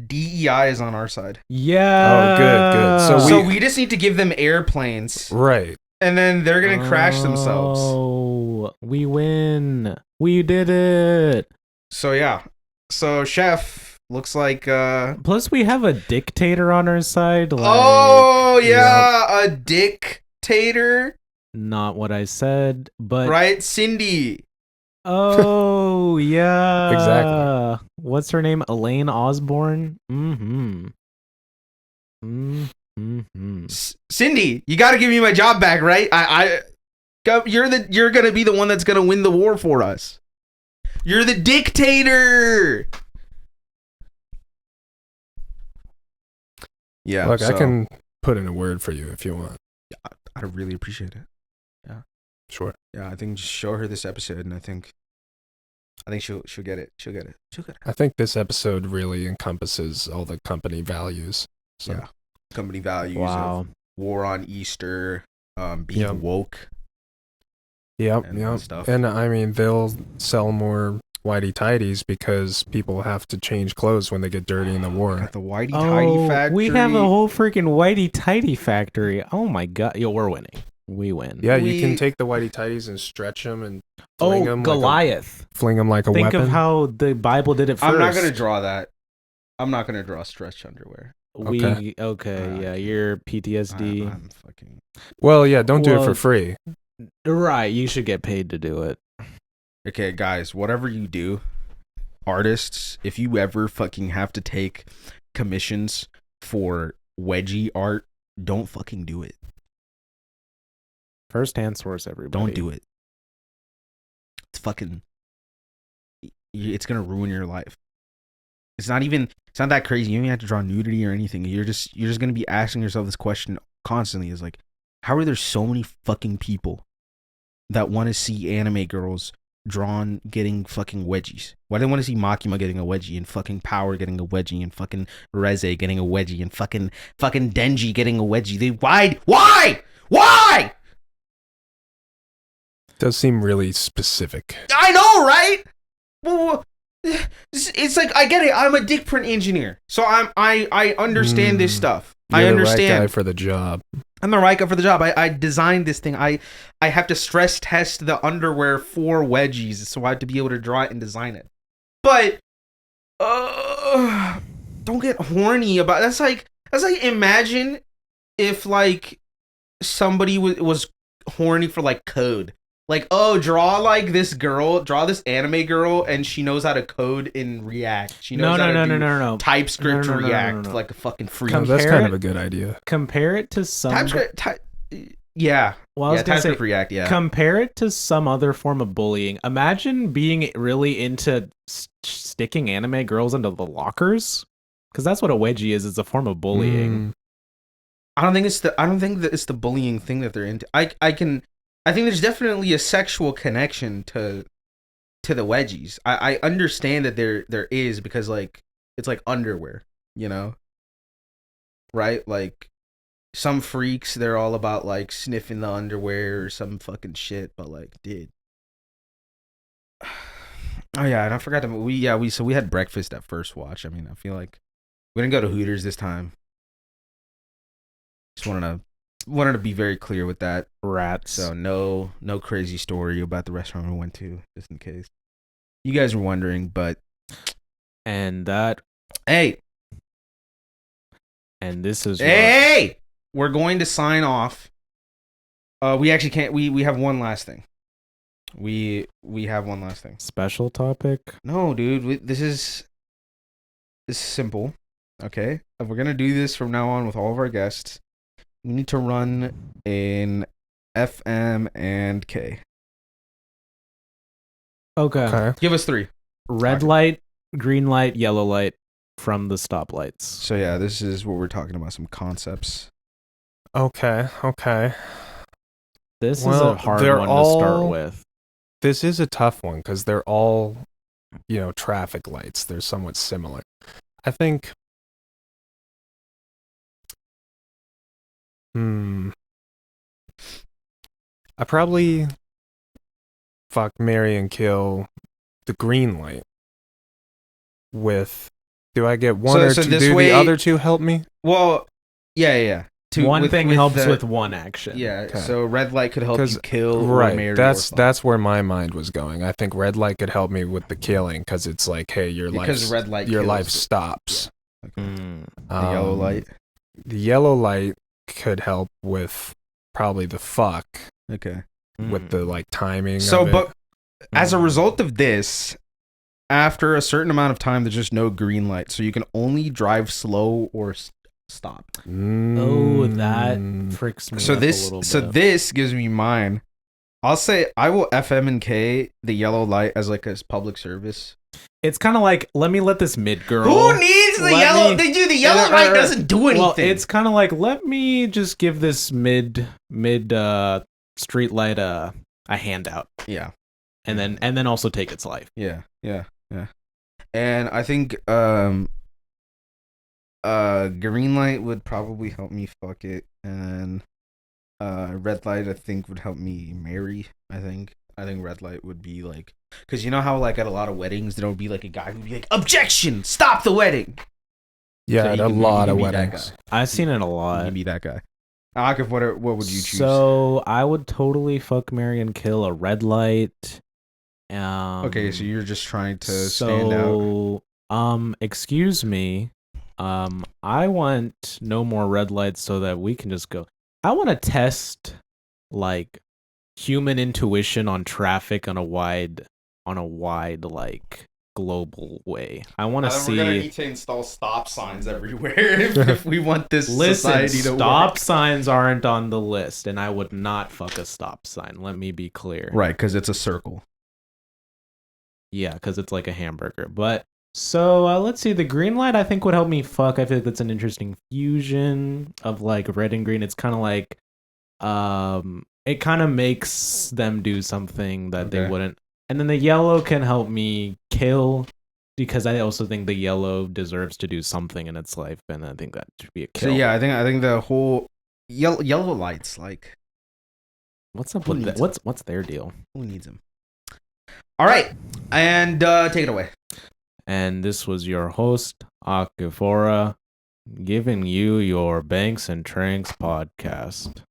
DEI is on our side. Yeah. Oh, good. So we just need to give them airplanes, Right. and then they're gonna crash themselves. Oh, we win. We did it. So yeah. So Chef looks like Plus, we have a dictator on our side. Like, oh yeah, a dictator, not what I said, but right? Cindy. oh yeah, Exactly. What's her name? Elaine Osborne. Mm-hmm. Mm-hmm. Cindy, you got to give me my job back, right? You're gonna be the one that's gonna win the war for us. You're the dictator. Yeah, Look, I so can put in a word for you if you want. I'd really appreciate it. Sure. Yeah, I think just show her this episode, and I think she'll get it. She'll get it. I think this episode really encompasses all the company values. So. Yeah, company values Wow. of war on Easter, being Yep. woke. Yep. And Yep. stuff. And I mean, they'll sell more whitey tighties because people have to change clothes when they get dirty in the war. Got the whitey tidy Oh, factory. we have a whole freaking whitey tighty factory. Oh my god, yo, we're winning. We win. Yeah, you We- can take the whitey tighties and stretch them and fling Oh, them Goliath. like a Think weapon. of how the Bible did it first. I'm not gonna draw that. I'm not gonna draw stretch underwear. Okay, yeah, you're PTSD. I'm fucking. Well, yeah, don't do it Well- for free. Right, you should get paid to do it. Okay, guys, whatever you do, artists, if you ever fucking have to take commissions for wedgie art, don't fucking do it. First hand source, everybody. Don't do it. It's fucking. It's gonna ruin your life. It's not that crazy. You don't even have to draw nudity or anything. You're just gonna be asking yourself this question constantly. Is like, how are there so many fucking people that want to see anime girls drawn getting fucking wedgies? Why do they want to see Makima getting a wedgie and fucking Power getting a wedgie and fucking Reze getting a wedgie and fucking Denji getting a wedgie? Why? Does seem really specific. I know, right? Well, it's like, I get it. I'm a dick print engineer, so I understand this stuff. I You're understand. the right guy for the job. I'm the right guy for the job. I designed this thing. I have to stress test the underwear for wedgies, so I have to be able to draw it and design it. But don't get horny about that's like imagine if like somebody was horny for like code. Like, oh, draw this anime girl, and she knows how to code in React. She knows how to do TypeScript No. React like a fucking freak. Come- That's Compare kind of it- a good idea. Compare it to some. Yeah. Well, I was gonna say, TypeScript React, yeah. compare it to some other form of bullying. Imagine being really into sticking anime girls into the lockers, because that's what a wedgie is. It's a form of bullying. I don't think that it's the bullying thing that they're into. I think there's definitely a sexual connection to the wedgies. I understand that there is, because like it's like underwear, you know? Right? Like some freaks, they're all about like sniffing the underwear or some fucking shit, but like, dude. Oh yeah, and I forgot to we had breakfast at first watch. I mean, I feel like we didn't go to Hooters this time. Just wanted to be very clear with that. Rats. So no crazy story about the restaurant we went to, just in case you guys were wondering. But And that. hey, And this is. hey, we're going to sign off. We actually can't. We have one last thing. We have one last thing. Special topic. No, dude. This is simple. Okay, if we're gonna do this from now on with all of our guests, we need to run an FM&K. Okay. Okay. Give us 3. Red light, green light, yellow light from the stoplights. So yeah, this is what we're talking about. Some concepts. Okay. This is Well, a hard they're one to all- start with. This is a tough one because they're all, traffic lights. They're somewhat similar. I think. I probably fuck, marry, and kill the green light. Do I get one or So two? this Do way- the other two help me? Well, yeah. One thing helps the- with one action. Yeah, Okay. so red light could help 'Cause- you kill or Right. marry. That's where my mind was going. I think red light could help me with the killing because it's like, hey, your because red light your kills life the- stops. Mm. The yellow light. The yellow light could help with probably the fuck Okay. with the like timing. So, of it. but as a result of this, after a certain amount of time, there's just no green light, so you can only drive slow or stop. Oh, that Mm. freaks me So up this, a little so bit. this gives me mine. I'll say I will FM&K the yellow light as like a public service. It's kind of like, let this mid girl. Who needs the Let yellow? me- They do the yellow light doesn't do anything. Well, it's kind of like, let me just give this mid street light a handout, Yeah, and then also take its life. yeah. And I think green light would probably help me fuck it, and red light I think would help me marry. I think red light would be like, because you know how like at a lot of weddings there would be like a guy who'd be like, objection, stop the wedding. Yeah, So at you a can- lot you of can be that weddings. I've seen it a You lot. can be that guy. Akif, what would you choose? So I would totally fuck, marry, and kill a red light. Okay, so you're just trying to stand out. Excuse me. I want no more red lights so that we can just go. I want to test like human intuition on traffic on a wide like global way. I want to see. We're gonna need to install stop signs everywhere if we want this Listen, society to stop work. signs aren't on the list, and I would not fuck a stop sign. Let me be clear. Right, because it's a circle. Yeah, because it's like a hamburger. But so let's see. The green light I think would help me fuck. I feel like that's an interesting fusion of like red and green. It's kind of like, it kind of makes them do something that they Okay. wouldn't. And then the yellow can help me kill because I also think the yellow deserves to do something in its life, and I think that should be a So kill. yeah, I think the whole yellow lights, like, What's up Who with that? needs What's their deal? who needs them? All right, and take it away. And this was your host, Akifora, giving you your Banks and Tranks podcast.